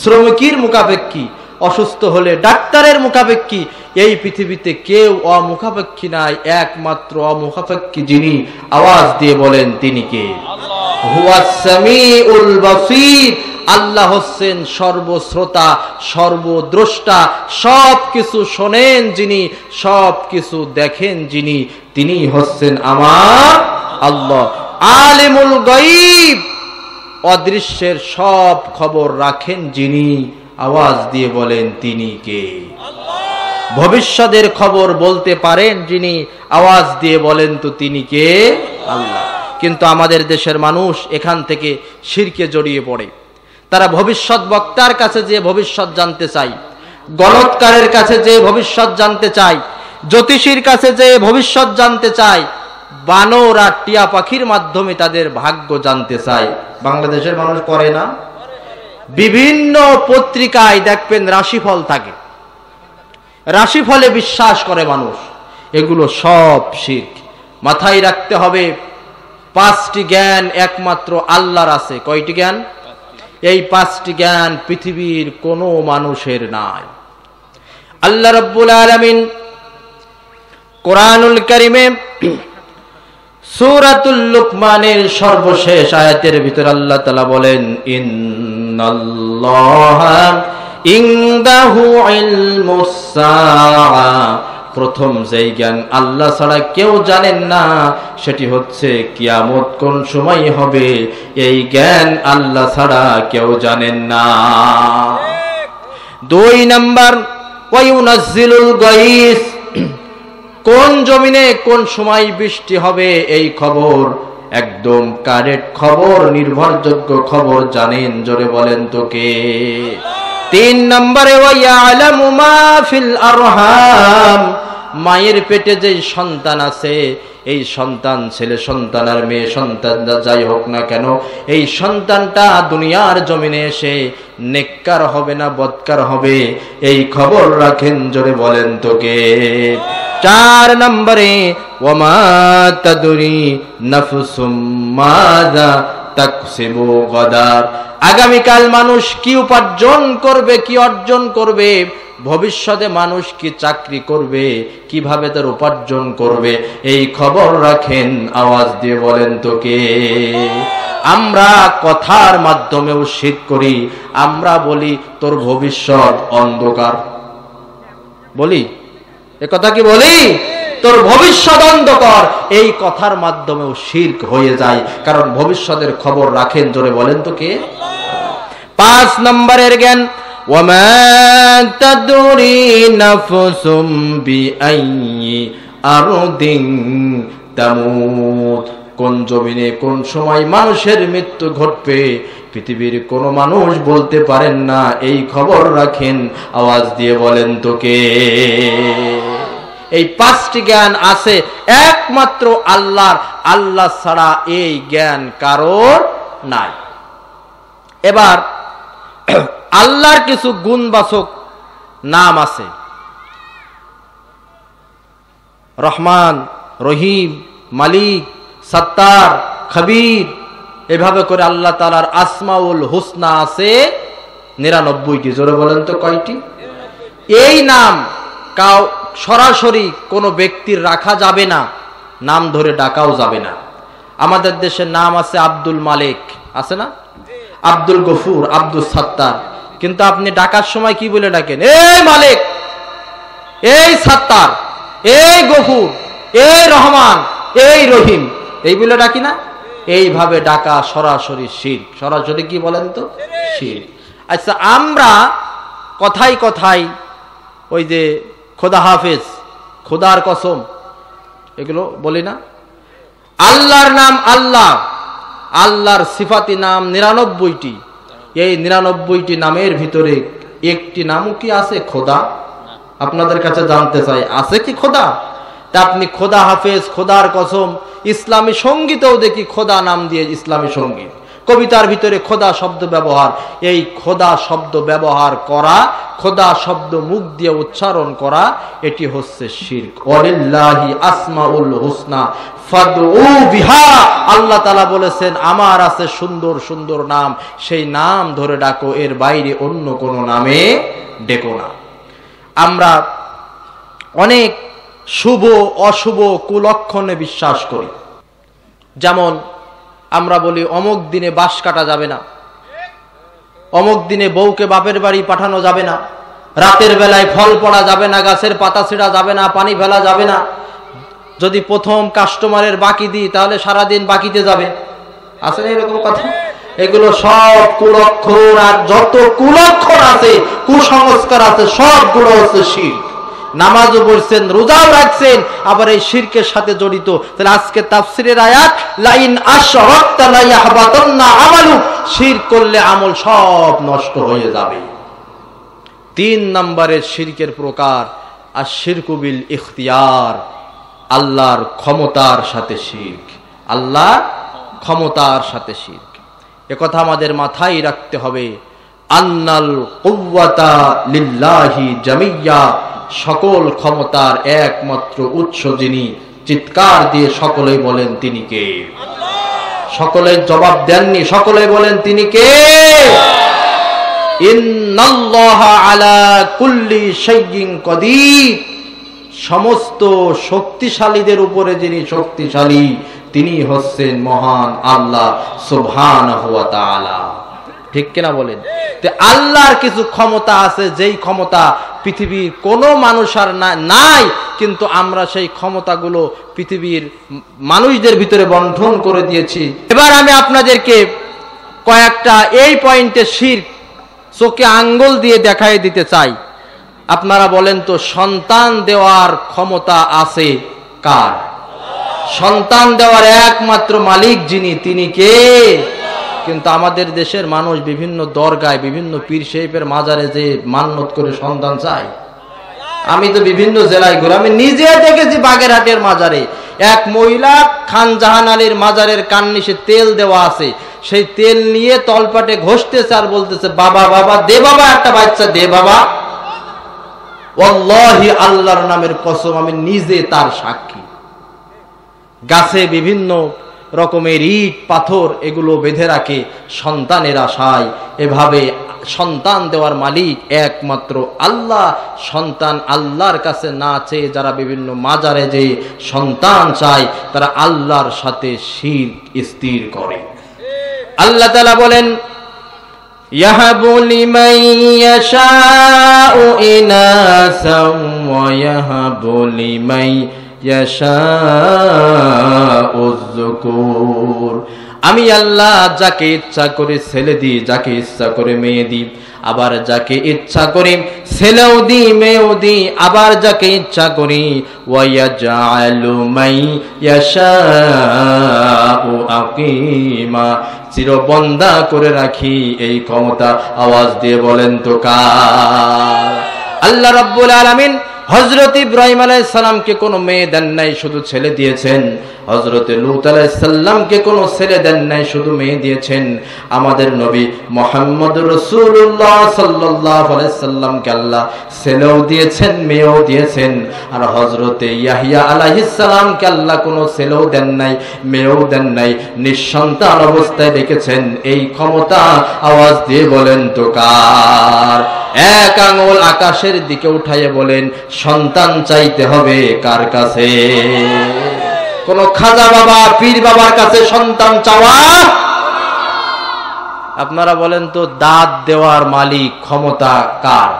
শ্রমিকের মুখাপেক্ষী, অসুস্থ হলে ডাক্তারের মুখাপেক্ষী। এই পৃথিবীতে কেউ অমুখাপেক্ষী নাই, একমাত্র অমুখাপেক্ষী যিনি, আওয়াজ দিয়ে বলেন তিনি কে? হুয়াস সামিউল বাসীর। আল্লাহ হচ্ছেন সর্বশ্রোতা, সর্বদ্রষ্টা, সব কিছু শোনেন যিনি, সব কিছু দেখেন যিনি, তিনি হচ্ছেন আমার আল্লাহ। আলিমুল গায়ব, অদৃশ্যের সব খবর রাখেন যিনি, আওয়াজ দিয়ে বলেন তিনি কে? ভবিষ্যতের খবর বলতে পারেন যিনি, আওয়াজ দিয়ে বলেন তো তিনি কে? আল্লাহ। কিন্তু আমাদের দেশের মানুষ এখান থেকে শিরকে জড়িয়ে পড়ে। তারা ভবিষ্যৎ বক্তার কাছে যে ভবিষ্যৎ জানতে চায়, গণৎকারের কাছে যে ভবিষ্যৎ জানতে চায়, জ্যোতিষীর কাছে যে ভবিষ্যৎ জানতে চায়, বানর আর টিয়া পাখির মাধ্যমে তাদের ভাগ্য জানতে চায়। বাংলাদেশের মানুষ করে না? বিভিন্ন পত্রিকায় দেখবেন রাশিফল থাকে, রাশিফলে বিশ্বাস করে মানুষ। এগুলো সব শিরক। মাথায় রাখতে হবে 5টি জ্ঞান একমাত্র আল্লাহর আছে। কয়টি জ্ঞান? এই 5টি জ্ঞান পৃথিবীর কোনো মানুষের নাই। আল্লাহ রাব্বুল আলামিন কোরআনুল কারীমে সূরাতুল লুকমানের সর্বশেষ আয়াতের ভিতরে আল্লাহ তাআলা বলেন, ইন্নাল্লাহা ইনদাহু ইলমুস সাআ। প্রথম যেই জ্ঞান আল্লাহ ছাড়া কেউ জানেন না, সেটি হচ্ছে কিয়ামত কোন সময় হবে, এই জ্ঞান আল্লাহ ছাড়া কেউ জানেন না। 2 নাম্বার, ওয়ায়ুনাজ্জিলুল গায়স, কোন জমিনে কোন সময় বৃষ্টি হবে এই খবর একদম কারেক্ট খবর, নির্ভরযোগ্য খবর জানেন। জোরে বলেন তো কে? 3 নম্বরে, ওয়ায়ালামু মা ফিল আরহাম, মায়ের পেটে যে সন্তান আছে, এই সন্তান ছেলে সন্তান আর মেয়ে সন্তান যাই হোক না কেন, এই সন্তানটা দুনিয়ার জমিনে এসে নেককার হবে না বদকার হবে, এই খবর রাখেন। জোরে বলেন তো কে? 4 নম্বরে, ওয়ামা তাদরি নাফসুম মাযা তাকসিবু গাদার, আগামীকাল মানুষ কি উপার্জন করবে, কি অর্জন করবে, ভবিষ্যতে মানুষ কি চাকরি করবে, কিভাবে তার উপার্জন করবে, এই খবর রাখেন। আওয়াজ দিয়ে বলেন তো কে? আমরা কথার মাধ্যমেও শিরক করি। আমরা বলি তোর ভবিষ্যৎ অন্ধকার, বলি এ কথা কি বলি? তোর ভবিষ্যৎ অন্ধকার, এই কথার মাধ্যমেও শিরক হয়ে যায়, কারণ ভবিষ্যতের খবর রাখেন। জোরে বলেন তো কে? 5 নম্বরের জ্ঞান, ওয়ামা তাদরি নাফসুম বিআইয়ি আরদিন তামুত, কোন জমিনে কোন সময় মানুষের মৃত্যু ঘটবে পৃথিবীর কোন মানুষ বলতে পারেন না, এই খবর রাখেন। আওয়াজ দিয়ে বলেন তো কে? এই 5টি জ্ঞান আছে একমাত্র আল্লাহর, আল্লাহ ছাড়া এই জ্ঞান কারোর নাই। এবার আল্লাহর কিছু গুণবাচক নাম আছে, রহমান, রহিম, মালিক, সত্তার, খবীর, এভাবে করে আল্লাহ তাআলার আসমাউল হুসনা আছে 99টি। জোরে বলেন তো কয়টি? এই নাম কাউ সরাসরি কোনো ব্যক্তির রাখা যাবে না, নাম ধরে ডাকাও যাবে না। আমাদের দেশের নাম আছে আব্দুল মালিক, আছে না? আব্দুল গফুর, আব্দুল সাত্তার, কিন্তু আপনি ডাকার সময় কি বলে ডাকেন? এই মালিক, এই সাত্তার, এই গফুর, এই রহমান, এই রহিম, এই বলে ডাকি না? এইভাবে ডাকা সরাসরি শিরক। সরাসরি কি বলেন তো? শিরক। আচ্ছা, আমরা কথাই কথাই ওই যে খোদা হাফেজ, খোদার কসম, এগুলো বলি না? আল্লাহর নাম আল্লাহ, আল্লাহর সিফাতি নাম 99টি। এই 99টি নামের ভিতরে একটি নামও কি আছে? খোদা। আপনাদের কাছে জানতে চাই, আছে কি খোদা? তা আপনি খোদা হাফেজ, খোদার কসম, ইসলামী সঙ্গীতেও দেখি খোদা নাম দিয়ে ইসলামী সঙ্গীত, কবিতার ভিতরে খোদা শব্দ ব্যবহার। এই খোদা শব্দ ব্যবহার করা, খোদা শব্দ মুখ দিয়ে উচ্চারণ করা, এটি হচ্ছে শিরক। ওয়ালিল্লাহি আসমাউল হুসনা ফাদউ বিহা। আল্লাহ তাআলা বলেছেন আমার আছে সুন্দর সুন্দর নাম, সেই নাম ধরে ডাকো, এর বাইরে অন্য কোনো নামে ডেকো না। আমরা অনেক শুভ অশুভ কুলক্ষণে বিশ্বাস করি। যেমন আমরা বলি অমুক দিনে বাঁশ কাটা যাবে না, অমুক দিনে বউকে বাপের বাড়ি পাঠানো যাবে না, রাতের বেলায় ফল পড়া যাবে না, গাছের পাতা ছিঁড়া যাবে না, পানি ফেলা যাবে না। যদি প্রথম কাস্টমারের বাকি দিই তাহলে সারাদিন বাকিতে যাবে, আছে না এরকম কথা? এগুলো সব কুলক্ষণ, আর যত কুলক্ষণ আছে, কুসংস্কার আছে, সবগুলো হচ্ছে শিরক। নামাজও পড়ছেন, রোজাও রাখছেন, আবার এই শিরকের সাথে জড়িত। তাহলে আজকে তাফসীরের আয়াত, লাইন আশরাকতা লা ইয়াহবাতান্না আমালুক, শিরক করলে আমল সব নষ্ট হয়ে যাবে। 3 নম্বরের শিরকের প্রকার আশ-শিরকু বিল ইখতিয়ার, আল্লাহর ক্ষমতার সাথে শিরক। আল্লাহর ক্ষমতার সাথে শিরক, একথা আমাদের মাথায় রাখতে হবে। আন্নাল কুওয়াতা লিল্লাহি জামিয়া, সকল ক্ষমতার একমাত্র উৎস যিনি, চিৎকার দিয়ে সকলেই বলেন তিনি কে? সকলে জবাব দেননি, সকলে বলেন তিনি কে? ইন্নাল্লাহা আলা কুল্লি শাইইন কাদির, সমস্ত শক্তিশালীদের উপরে যিনি শক্তিশালী, তিনি হচ্ছেন মহান আল্লাহ সুবহানাহু ওয়া তাআলা। ঠিক কিনা বলেন? তো আল্লাহর কিছু ক্ষমতা আছে, যেই ক্ষমতা পৃথিবীর কোনো মানুষ আর নাই, কিন্তু আমরা সেই ক্ষমতাগুলো পৃথিবীর মানুষদের ভিতরে বন্টন করে দিয়েছি। এবার আমি আপনাদেরকে কয়েকটা এই পয়েন্টে শিরক চোখে আঙ্গুল দিয়ে দেখাই দিতে চাই। আপনারা বলেন তো, সন্তান দেওয়ার ক্ষমতা আছে কার? সন্তান দেওয়ার একমাত্র মালিক যিনি, তিনি কে? কিন্তু আমাদের দেশের মানুষ বিভিন্ন দরগায়, বিভিন্ন পীর সাহেবের মাজারে যে মান্নত করে সন্তান চায়। আমি তো বিভিন্ন জেলায় ঘুরে, আমি নিজে দেখেছি বাগেরহাটের মাজারে এক মহিলা খান জাহান আলীর মাজারের কান্নিসে তেল দেওয়া আছে, সেই তেল নিয়ে তলপাটে ঘষতেছে আর বলতেছে, বাবা বাবা দে, বাবা একটা বাচ্চা দে বাবা। ওয়াল্লাহি, আল্লাহর নামের কসম, আমি নিজে তার সাক্ষী। গাছে বিভিন্ন রকমের ইট পাথর এগুলো বেঁধে রাখে সন্তানের আশায়। এভাবে সন্তান দেওয়ার মালিক একমাত্র আল্লাহ। সন্তান আল্লাহর কাছে না চেয়ে যারা বিভিন্ন মাজারে যে সন্তান চায়, তারা আল্লাহর সাথে শিরক স্থির করে। আল্লাহ তাআলা বলেন, ইয়াহাবু লিমান ইয়াশাউ ইনাসাও ওয়া ইয়াহাবু লিমান আমি আল্লাহ যাকে ইচ্ছা করে ছেলে দিই, যাকে ইচ্ছা করে মেয়ে দিই, আবার যাকে ইচ্ছা করি ছেলেও দিই মেয়েও দিই, আবার যাকে ইচ্ছা করি ওয়ায়াজআলু মাইয়াশাউ আকিমা, চিরবন্দা করে রাখি। এই ক্ষমতা আওয়াজ দিয়ে বলেন তো কার? আল্লাহ রাব্বুল আলামিন হযরত ইব্রাহিম আলাইহিস সালামকে কোনো মেয়ে দেন নাই, শুধু ছেলে দিয়েছেন। হযরত লূত আলাইহিস সালামকে কোনো ছেলে দেন নাই, শুধু মেয়ে দিয়েছেন। আমাদের নবী মুহাম্মদুর রাসূলুল্লাহ সাল্লাল্লাহু আলাইহি সাল্লামকে আল্লাহ ছেলেও দিয়েছেন, মেয়েও দিয়েছেন। আর হযরত ইয়াহইয়া আলাইহিস সালামকে আল্লাহ কোনো ছেলেও দেন নাই, মেয়েও দেন নাই, নিঃসন্তান অবস্থায় রেখেছেন। এই ক্ষমতা আওয়াজ দিয়ে বলেন তো কার? এক আঙ্গুল আকাশের দিকে উঠাইয়ে বলেন, সন্তান চাইতে হবে কার কাছে? কোন খাজা বাবা, পীর বাবার কাছে সন্তান চাওয়া? আপনারা বলেন তো, দাঁত দেওয়ার মালিক, ক্ষমতা কার?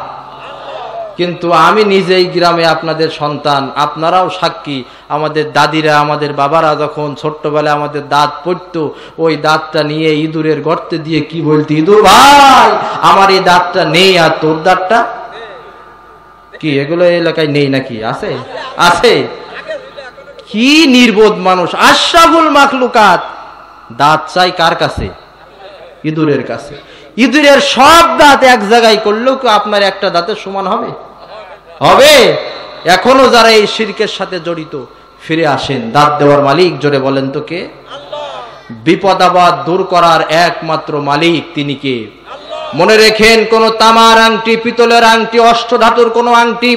কিন্তু আমি নিজেই গ্রামে আপনাদের সন্তান, আপনারাও সাক্ষী। আমাদের দাদিরা, আমাদের বাবারা যখন ছোট্টবেলায় আমাদের দাঁত পড়তো, ওই দাঁতটা নিয়ে ইঁদুরের গর্তে দিয়ে কি বলতো, ইঁদুর ভাই আমার এই দাঁতটা নেই, আর তোর দাঁতটা কি? এগুলো এলাকায় নেই নাকি? আছে, আছে। কি নির্বোধ মানুষ! আশরাফুল মাখলুকাত দাঁত চাই কার কাছে? ইঁদুরের কাছে। ইঁদুরের সব দাঁত এক জায়গায় করলেও কি আপনার একটা দাঁতের সমান হবে? হবে? এখনো যারা এই শিরকের সাথে জড়িত, ফিরে আসেন। দাঁত দেওয়ার মালিক জোরে বলেন তো কে? বিপদ আপদ দূর করার একমাত্র মালিক তিনি কে? মনে রেখেন, কোন তামার আংটি, পিতলের আংটি, অষ্টধাতুর কোন আংটি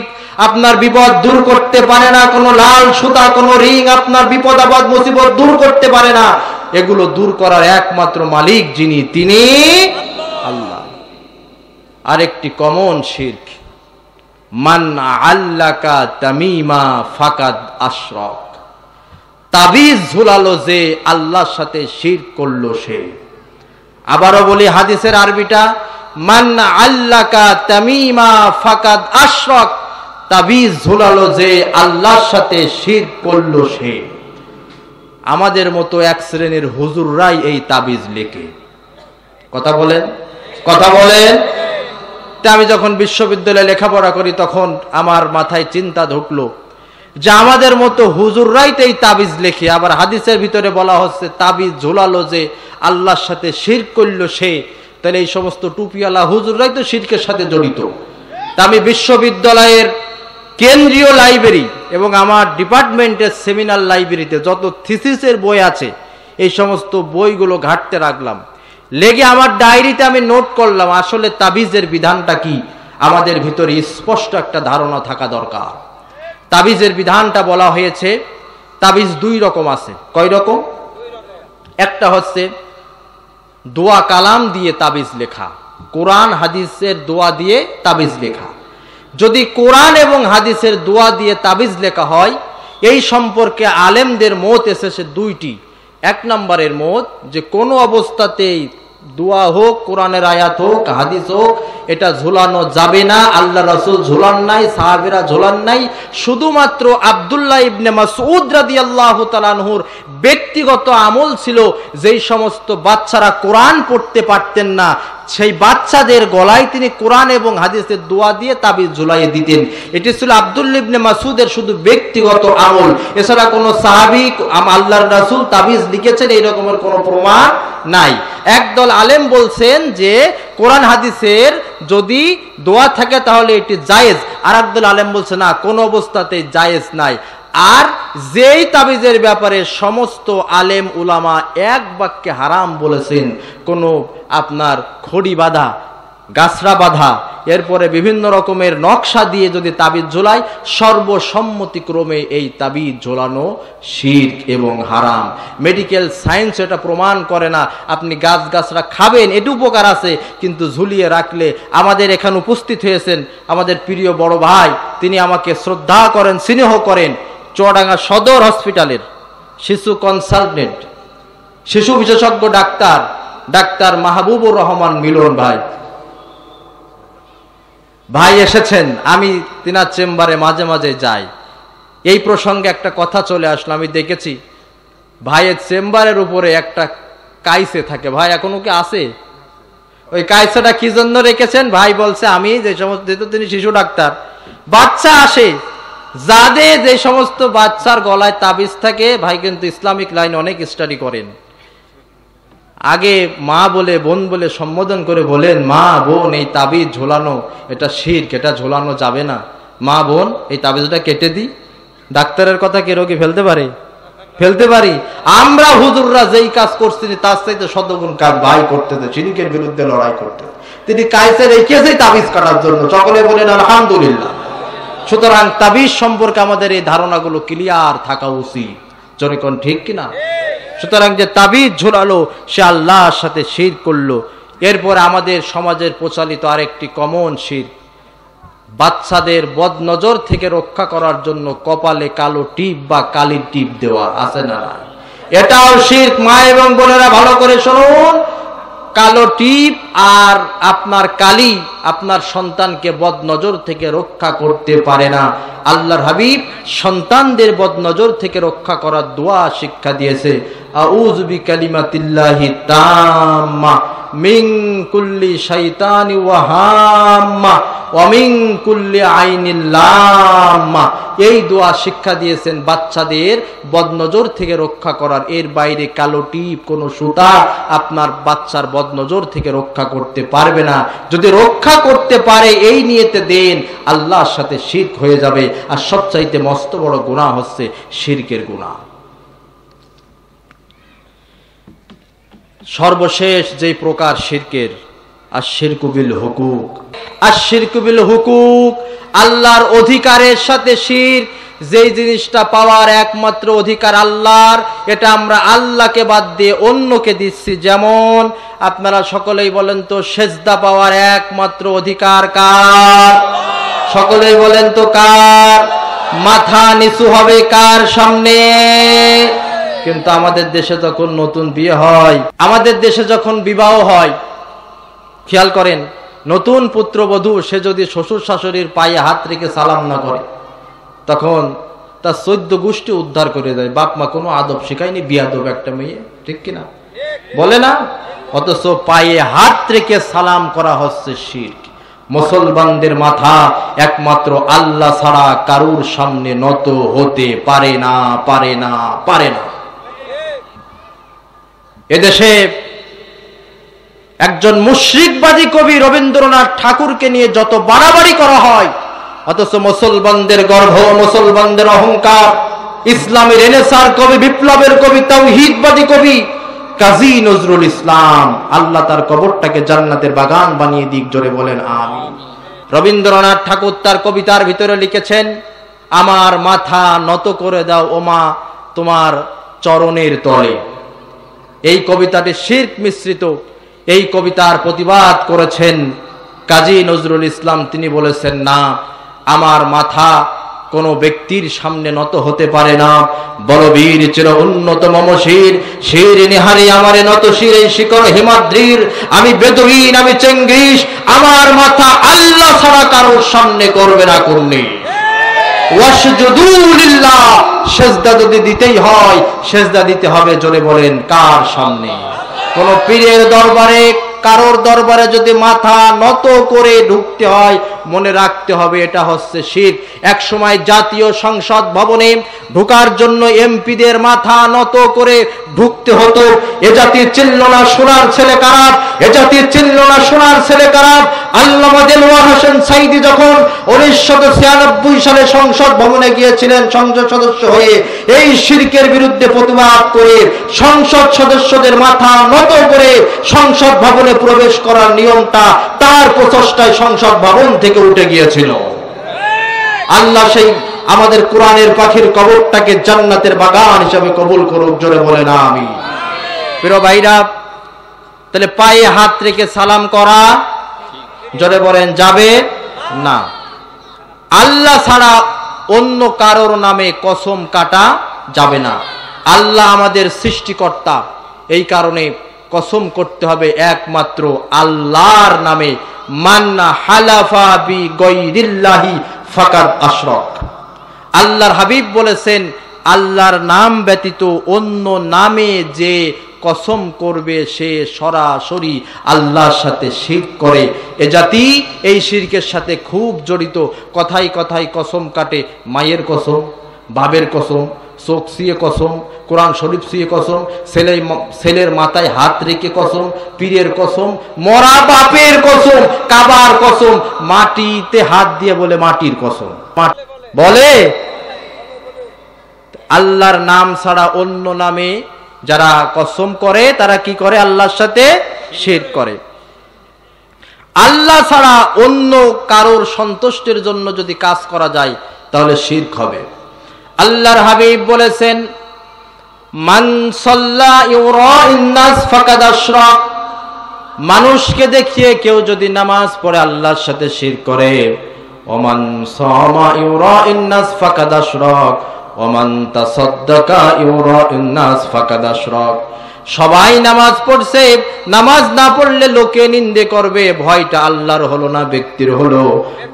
আপনার বিপদ দূর করতে পারে না। কোন লাল সুতা, কোন রিং আপনার বিপদ আপদ মুসিবত দূর করতে পারে না। এগুলো দূর করার একমাত্র মালিক যিনি, তিনি আল্লাহ। আরেকটি কমন শিরক, মান আল্লাকা তামিমা ফাকাদ আশরাক। তাবিজ ঝুলালো যে, আল্লাহর সাথে শিরক করলো সে। আবারও বলি হাদিসের আরবিটা, মান আল্লাকা তামিমা ফাকাদ আশরাক। তাবিজ ঝুলালো যে, আল্লাহর সাথে শিরক করলো সে। আমাদের মতো এক শ্রেণীর হুজুররাই এই তাবিজ লেখে। কথা বলেন, কথা বলেন। আমি যখন বিশ্ববিদ্যালয়ে লেখাপড়া করি, তখন আমার মাথায় চিন্তা ঢুকলো যে আমাদের মতো হুজুররাই তো এই তাবিজ লেখে। আবার হাদিসের ভিতরে বলা হচ্ছে তাবিজ ঝুলালো যে, আল্লাহর সাথে শিরক করলো সে। তাহলে এই সমস্ত টুপিওয়ালা হুজুররাই তো শিরকের সাথে জড়িত। তা আমি বিশ্ববিদ্যালয়ের কেন্দ্রীয় লাইব্রেরি এবং আমার ডিপার্টমেন্টের সেমিনার লাইব্রেরিতে যত থিসিসের বই আছে, এই সমস্ত বইগুলো ঘাঁটতে রাখলাম। লেগে আমার ডায়েরিতে আমি নোট করলাম, আসলে তাবিজের বিধানটা কি আমাদের ভিতরে স্পষ্ট একটা ধারণা থাকা দরকার। তাবিজের বিধানটা বলা হয়েছে, তাবিজ দুই রকম আছে। কয় রকম? একটা হচ্ছে দোয়া কালাম দিয়ে তাবিজ লেখা, কোরআন হাদিসের দোয়া দিয়ে তাবিজ লেখা। যদি কোরআন এবং হাদিসের দোয়া দিয়ে তাবিজ লেখা হয়, এই সম্পর্কে আলেমদের মত এসেছে দুইটি। এক নম্বরের মত যে কোনো অবস্থাতেই দোয়া হোক, কোরআনের আয়াত হোক, হাদিস হোক, এটা ঝুলানো যাবে না। আল্লাহ রাসূল ঝুলান নাই, সাহাবীরা ঝুলান নাই। শুধুমাত্র আব্দুল্লাহ ইবনে মাসউদ রাদিয়াল্লাহু তাআলা আনহুর ব্যক্তিগত আমল ছিল, যেই সমস্ত বাচ্চারা কোরআন পড়তে পারতেন না, সেই বাচ্চাদের গলায় তিনি কোরআন এবং হাদিসের দোয়া দিয়ে তাবিজ ঝুলাইয়ে দিতেন। এটি ছিল আব্দুল্লাহ ইবনে মাসউদের শুধু ব্যক্তিগত আমল। এছাড়া কোনো সাহাবী আল্লাহর রাসূল তাবিজ লিখেছেন এই রকমের কোনো প্রমাণ নাই। একদল আলেম বলছেন যে কোরআন হাদিসের যদি দোয়া থাকে তাহলে এটি জায়েজ। আর একদল আলেম বলছে না, কোনো অবস্থাতেই জায়েজ নাই। আর যেই তাবিজের ব্যাপারে সমস্ত আলেম উলামা এক বাক্যে হারাম বলেছেন, কোনো আপনার খড়ি বাঁধা, গাছরা বাঁধা, এরপরে বিভিন্ন রকমের নকশা দিয়ে যদি তাবিজ ঝোলায়, সর্বসম্মতিক্রমে এই তাবিজ ঝোলানো শিরক এবং হারাম। মেডিকেল সায়েন্স এটা প্রমাণ করে না। আপনি গাছ গাছরা খাবেন, এটি উপকার আছে, কিন্তু ঝুলিয়ে রাখলে। আমাদের এখানে উপস্থিত হয়েছেন আমাদের প্রিয় বড় ভাই, তিনি আমাকে শ্রদ্ধা করেন, স্নেহ করেন, চুয়াডাঙ্গা সদর হসপিটালের শিশু কনসালটেন্ট, শিশু বিশেষজ্ঞ ডাক্তার মাহবুবুর রহমান মিলন ভাই এসেছেন। আমি তিনার চেম্বারে মাঝে মাঝে যাই। এই প্রসঙ্গে একটা কথা চলে আসলো। আমি দেখেছি ভাইয়ের চেম্বারের উপরে একটা কাইসে থাকে। ভাই এখনো কি আছে? ওই কাইসাটা কি জন্য রেখেছেন? ভাই বলছে, আমি যে সমস্ত, যেহেতু তিনি শিশু ডাক্তার, বাচ্চা আসে, যাদের যে সমস্ত বাচ্চার গলায় তাবিজ থাকে, ভাই কিন্তু ইসলামিক লাইন অনেক স্টাডি করেন, আগে মা বলে, বোন বলে সম্বোধন করে বলেন, মা বোন এই তাবিজ ঝোলানো এটা শিরক, এটা ঝোলানো যাবে না। মা বোন এই তাবিজটা কেটে দিই, ডাক্তারের কথা কে রোগী ফেলতে পারে? ফেলতে পারি। আমরা হুজুররা যেই কাজ করছি তার চাইতে শতগুণ কাজ ভাই করতেছে, শিরকের বিরুদ্ধে লড়াই করতে। তিনি কায়সে রেখেছে তাবিজ কাটার জন্য, সকলে বলেন আলহামদুলিল্লাহ। সুতরাং তাবিজ সম্পর্কে আমাদের এই ধারণাগুলো ক্লিয়ার থাকা উচিত, জনগণ ঠিক কিনা? সুতরাং যে তাবিজ ঝোলালো সে আল্লাহর সাথে শিরক করলো। এরপর আমাদের সমাজের প্রচলিত আরেকটি কমন শিরক, বাচ্চাদের বদনজর থেকে রক্ষা করার জন্য কপালে কালো টিপ বা কালির টিপ দেওয়া, আছে না? এটাও শিরক। মা এবং বোনেরা ভালো করে শুনুন, কালো টিপ আর আপনার কালি আপনার সন্তানকে বদনজর থেকে রক্ষা করতে পারে না। আল্লাহর হাবিব সন্তানদের বদনজর থেকে রক্ষা করার দোয়া শিক্ষা দিয়েছে, আউযু বিকালিমাতিল্লাহি তাম্মা মিন কুল্লি শাইতানি ওয়া হাম্মা ওয়া মিন কুল্লি আইনিল লাম্মা। এই দোয়া শিক্ষা দিয়েছেন বাচ্চাদের বদনজর থেকে রক্ষা করার। এর বাইরে কালো টিপ কোন সুতা আপনার বাচ্চার বদনজর থেকে রক্ষা করতে পারবে না। যদি রক্ষা করতে পারে এই নিয়তে দেন, আল্লাহর সাথে শিরক হয়ে যাবে। আর সবচাইতে মস্ত বড় গুনাহ হচ্ছে শিরকের গুনাহ। সর্বশেষ যেই প্রকার শিরকের, আশ-শিরকু বিল হুকুক। আশ-শিরকু বিল হুকুক, আল্লাহর অধিকারের সাথে শিরক। যেই জিনিসটা পাওয়ার একমাত্র অধিকার আল্লাহর, এটা আমরা আল্লাহকে বাদ দিয়ে অন্যকে দিচ্ছি। যেমন আপনারা সকলেই বলেন তো, সেজদা পাওয়ার একমাত্র অধিকার কার? সকলেই বলেন তো কার? মাথা নিচু হবে কার সামনে? কিন্তু আমাদের দেশে যখন নতুন বিয়ে হয়, আমাদের দেশে যখন বিবাহ হয়, খেয়াল করেন, নতুন পুত্রবধূ সে যদি শ্বশুর শাশুড়ির পায়ে হাত রেখে সালাম না করে, তখন তার 14 গোষ্ঠী উদ্ধার করে দেয়। বাপ মা কোনো আদব শিখায়নি, বিয়াদব একটা মেয়ে, ঠিক কিনা বলে না? অথচ পায়ে হাত রেখে সালাম করা হচ্ছে শিরক। মুসলমানদের মাথা একমাত্র আল্লাহ ছাড়া কারুর সামনে নত হতে পারে না, পারে না, পারে না। এদেশে একজন মুশরিকবাদী কবি রবীন্দ্রনাথ ঠাকুরকে নিয়ে যত বাড়াবাড়ি করা হয়, অথচ মুসলমানদের গর্ব, মুসলমানদের অহংকার, ইসলামের রেনেসার কবি, বিপ্লবের কবি, তাওহীদবাদী কবি কাজী নজরুল ইসলাম, আল্লাহ তার কবরটাকে জান্নাতের বাগান বানিয়ে দিক, জোরে বলেন আমিন। রবীন্দ্রনাথ ঠাকুর তার কবিতার ভিতরে লিখেছেন, আমার মাথা নত করে দাও ওমা তোমার চরণের তলে। এই কবিতাটি শিরক মিশ্রিত। এই কবিতার প্রতিবাদ করেছেন কাজী নজরুল ইসলাম। তিনি বলেছেন, না, আমার মাথা কোন ব্যক্তির সামনে নত হতে পারে না। বলবীর চির উন্নত মম শির, শির নিহারি আমারে নত শির, এই শিকড় হিমাদ্রির। আমি বেদুইন, আমি চেঙ্গিস, আমার মাথা আল্লাহ ছাড়া কারোর সামনে করবে না কুর্নি। ওয়াসজুদু লিল্লাহ, সেজদা যদি দিতেই হয়, সেজদা দিতে হবে, জোরে বলেন কার সামনে? কোন পীরের দরবারে, কারোর দরবারে যদি মাথা নত করে ঢুকতে হয়, মনে রাখতে হবে এটা হচ্ছে শিরক। এক সময় জাতীয় সংসদ ভবনে ঢোকার জন্য এমপিদের মাথা নত করে ঢুকতে হতো। এ জাতির চিনল না সোনার ছেলে কারা, এ জাতির চিনল না সোনার ছেলে কারা। আল্লামা দেলোয়ার হোসেন সাঈদী যখন 1996 সালে সংসদ ভবনে গিয়েছিলেন সংসদ সদস্য হয়ে, এই শিরকের বিরুদ্ধে প্রতিবাদ করে সংসদ সদস্যদের মাথা নত করে সংসদ ভবনে প্রবেশ করার নিয়মটা তার প্রচেষ্টায় সংসদ ভবন থেকে উঠে গিয়েছিল। আল্লাহ সেই আমাদের কোরআনের পাখির কবরটাকে জান্নাতের বাগান হিসেবে কবুল করুক, জোরে বলেন আমিন। প্রিয় ভাইরা, তাহলে পায়ে হাত রেখে সালাম করা, জোরে বলেন, যাবে না। আল্লাহ ছাড়া অন্য কারোর নামে কসম কাটা যাবে না। আল্লাহ আমাদের সৃষ্টিকর্তা, এই কারণে কসম করতে হবে একমাত্র আল্লাহর নামে। মান্না হালাফা বি গায়রিল্লাহি ফাকাদ আশরাক। আল্লাহর হাবিব বলেছেন, আল্লাহর নাম ব্যতীত অন্য নামে যে কসম করবে সে সরাসরি আল্লাহর সাথে শিরক করে। এ জাতি এই শিরকের সাথে খুব জড়িত। কথায় কথায় কসম কাটে, মায়ের কসম, বাবের কসম, চোখ ছুঁয়ে কসম, কোরআন শরীফ ছুঁয়ে কসম, ছেলের মাথায় হাত রেখে কসম, পীরের কসম, মরা বাপের কসম, কাবার কসম, মাটিতে হাত দিয়ে বলে মাটির কসম। বলে আল্লাহর নাম ছাড়া অন্য নামে যারা কসম করে তারা কি করে? আল্লাহর সাথে শিরক করে। আল্লাহ ছাড়া অন্য কারোর সন্তুষ্টির জন্য যদি কাজ করা যায় তাহলে শিরক হবে। আল্লাহর হাবিব বলেছেন, মান সাল্লা ইউরাইন নাস ফাকাদ আশরাক, মানুষকে দেখিয়ে কেউ যদি নামাজ পড়ে আল্লাহর সাথে শিরক করে। ওমান সামা ইউরাইন নাস ফাকাদ আশরাক ওমান তাসাদ্দাকা ইউরাইন নাস ফাকাদ আশরাক। সবাই নামাজ পড়ছে, নামাজ না পড়লে লোকে নিন্দে করবে, ভয়টা আল্লাহর হলো না ব্যক্তির হলো।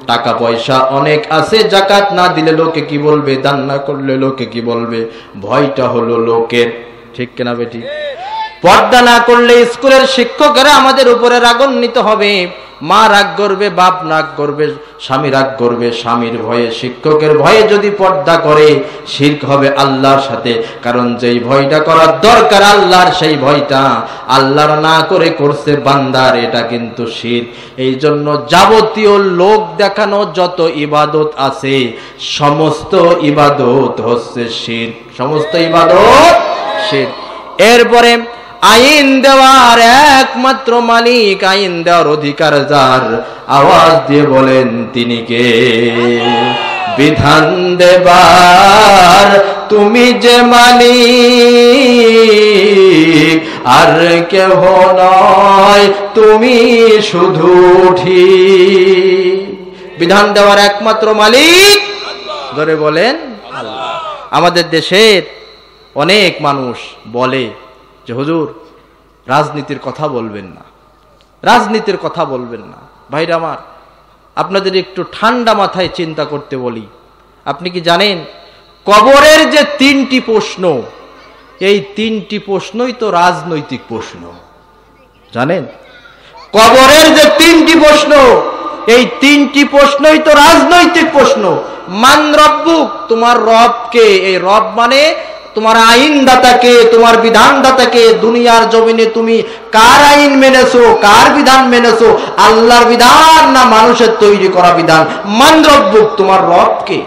টাকা পয়সা অনেক আছে, যাকাত না দিলে লোকে কি বলবে, দান না করলে লোকে কি বলবে, ভয়টা হলো লোকের। ঠিক কিনা বেটি? পর্দা না করলে স্কুলের শিক্ষকেরা আমাদের উপরে রাগান্বিত হবে, মা রাগ করবে, বাপ রাগ করবে, স্বামী রাগ করবে। স্বামীর ভয়ে, শিক্ষকের ভয়ে যদি পর্দা করে শিরক হবে আল্লাহর সাথে। কারণ যেই ভয়টা করার দরকার আল্লাহর, সেই ভয়টা আল্লাহর না করে করছে বান্দার, এটা কিন্তু শিরক। এই জন্য যাবতীয় লোক দেখানো যত ইবাদত আছে সমস্ত ইবাদত হচ্ছে শিরক, সমস্ত ইবাদত শিরক। এরপরে আইন দেওয়ার একমাত্র মালিক, আইন দেওয়ার অধিকার যার, আওয়াজ দিয়ে বলেন তিনি কে? বিধান দেবার তুমি যে মালিক, আর কেহ নয়, তুমি শুধু ঠিক। বিধান দেওয়ার একমাত্র মালিক ধরে বলেন আল্লাহ। আমাদের দেশের অনেক মানুষ বলে যে হুজুর রাজনীতির কথা বলবেন না, রাজনীতির কথা বলবেন না। ভাইরা আমার, আপনাদের একটু ঠান্ডা মাথায় চিন্তা করতে বলি। আপনি কি জানেন কবরের যে 3টি প্রশ্ন, এই 3টি প্রশ্নই তো রাজনৈতিক প্রশ্ন। জানেন কবরের যে 3টি প্রশ্ন, এই 3টি প্রশ্নই তো রাজনৈতিক প্রশ্ন। মান রব্বুক, তোমার রব কে? এই রব মানে তোমার আইনদাতাকে, তোমার বিধানদাতাকে। দুনিয়ার জমিনে তুমি কার আইন মেনেছো, কার বিধান মেনেছো? আল্লাহর বিধান না মানুষের তৈরি করা বিধান? মান রব্বুক, তোমার রবকে।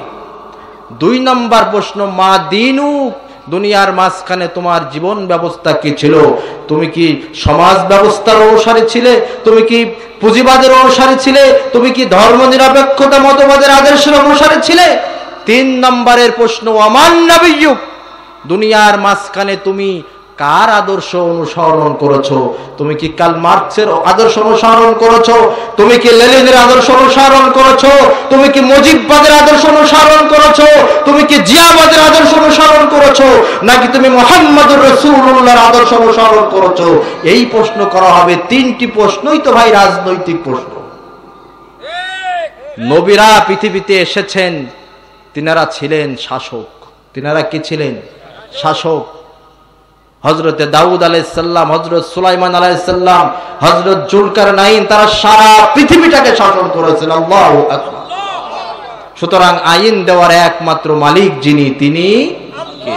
2 নম্বর প্রশ্ন, মা দিনুক, দুনিয়ার মাঝখানে তোমার জীবন ব্যবস্থা কি ছিল? তুমি কি সমাজ ব্যবস্থার অনুসারী ছিলে? তুমি কি পুঁজিবাদের অনুসারী ছিলে? তুমি কি ধর্ম নিরপেক্ষতা মতবাদের আদর্শের অনুসারী ছিলে? 3 নম্বরের প্রশ্ন, ওয়ামান নাবিয়্যুক, দুনিয়ার মাঝখানে তুমি কার আদর্শ অনুসরণ করেছো? তুমি কি কার্ল মার্কসের আদর্শ অনুসরণ করেছো? তুমি কি লেনিনের আদর্শ অনুসরণ করেছো? তুমি কি মুজিববাদের আদর্শ অনুসরণ করেছো? তুমি কি জিয়াবাদের আদর্শ অনুসরণ করেছো? নাকি তুমি মুহাম্মদুর রাসূলুল্লাহর আদর্শ অনুসরণ করেছো? এই প্রশ্ন করা হবে। 3টি প্রশ্নই তো ভাই রাজনৈতিক প্রশ্ন। নবীরা পৃথিবীতে এসেছেন, তিনারা ছিলেন শাসক। তিনারা কি ছিলেন? শাসক। হযরতে দাউদ আলাইহিস সালাম, হযরত সুলাইমান আলাইহিস সালাম, হযরত জুলকারনাইন, তারা সারা পৃথিবীটাকে শাসন করেছেন। আল্লাহু আকবার। সুতরাং আইন দেওয়ার একমাত্র মালিক যিনি, তিনি কে?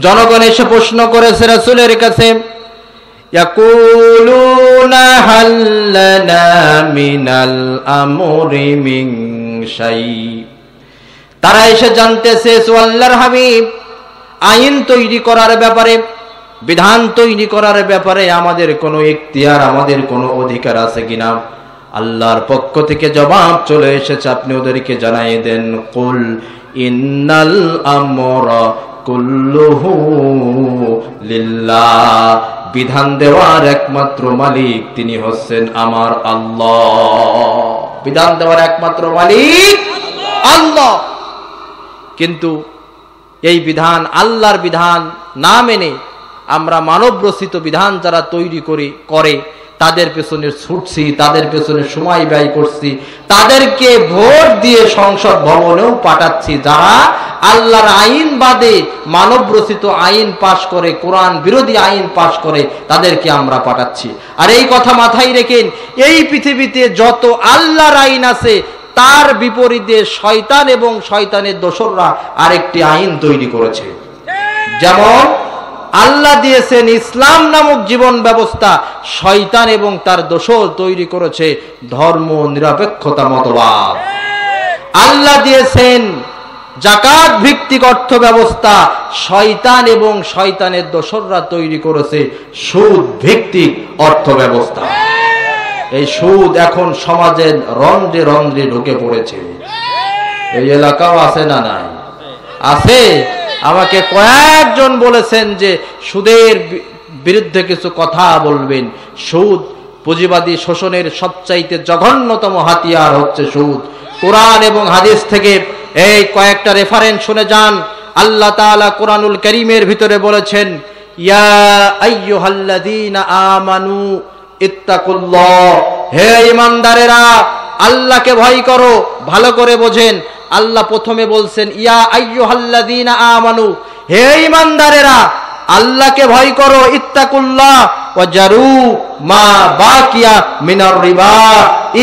জনগণ এসে প্রশ্ন করেছে রাসূলের কাছে, ইয়াকুলুনা হাল্লানা মিনাল আমরি মিন শাই। তারা এসে জানতেছে আল্লাহর হাবিব, আইন তৈরি করার ব্যাপারে, বিধান তৈরি করার ব্যাপারে আমাদের কোনো ইখতিয়ার, আমাদের কোনো অধিকার আছে কিনা? আল্লাহর পক্ষ থেকে জবাব চলে এসেছে, আপনি ওদেরকে জানিয়ে দেন, কুল ইন্নাল আমরা কুল্লুহু লিল্লাহ, বিধান দেওয়ার একমাত্র মালিক তিনি হচ্ছেন আমার আল্লাহ। বিধান দেওয়ার একমাত্র মালিক আল্লাহ। কিন্তু এই বিধান, আল্লাহর বিধান না মেনে আমরা মানব রচিত বিধান যারা তৈরি করে তাদের পেছনে ছুটছি, তাদের পেছনে সময় ব্যয় করছি, তাদেরকে ভোট দিয়ে সংসদ ভবনেও পাঠাচ্ছি। যারা আল্লাহর আইন বাদে মানব রচিত আইন পাশ করে, কোরআন বিরোধী আইন পাশ করে, তাদেরকে আমরা পাঠাচ্ছি। আর এই কথা মাথায় রেখেন, এই পৃথিবীতে যত আল্লাহর আইন আছে তার বিপরীতে শয়তান এবং শয়তানের দোসররা আরেকটি আইন তৈরি করেছে। যেমন আল্লাহ দিয়েছেন ইসলাম নামক জীবন ব্যবস্থা, শয়তান এবং তার দোসর তৈরি করেছে ধর্ম নিরপেক্ষতা মতবাদ। আল্লাহ দিয়েছেন যাকাত ভিত্তিক অর্থ ব্যবস্থা, শয়তান এবং শয়তানের দোসররা তৈরি করেছে সুদ ভিত্তিক অর্থ ব্যবস্থা। এই সুদ এখন সমাজের রন্ধ্রে রন্ধ্রে ঢুকে পড়েছে। এই এলাকাও আছে না নাই? আছে। আমাকে কয়েকজন বলেছেন যে সুদের বিরুদ্ধে কিছু কথা বলবেন। সুদ পুঁজিবাদী শোষণের সবচাইতে জঘন্যতম হাতিয়ার হচ্ছে সুদ। কোরআন এবং হাদিস থেকে এই কয়েকটা রেফারেন্স শুনে যান। আল্লাহ তাআলা কোরআনুল কারীমের ভিতরে বলেছেন, ইয়া আইয়ুহাল্লাযীনা আমানু ইত্তাকুল্লাহ, হে ঈমানদারেরা আল্লাহকে ভয় করো। ভালো করে বোঝেন, আল্লাহ প্রথমে বলছেন ইয়া আইয়ুহাল্লাযীনা আমানু, হে ঈমানদারেরা আল্লাহকে ভয় করো, ইত্তাকুল্লাহ ওয়া জারু মা বাকিয়া মিনার রিবা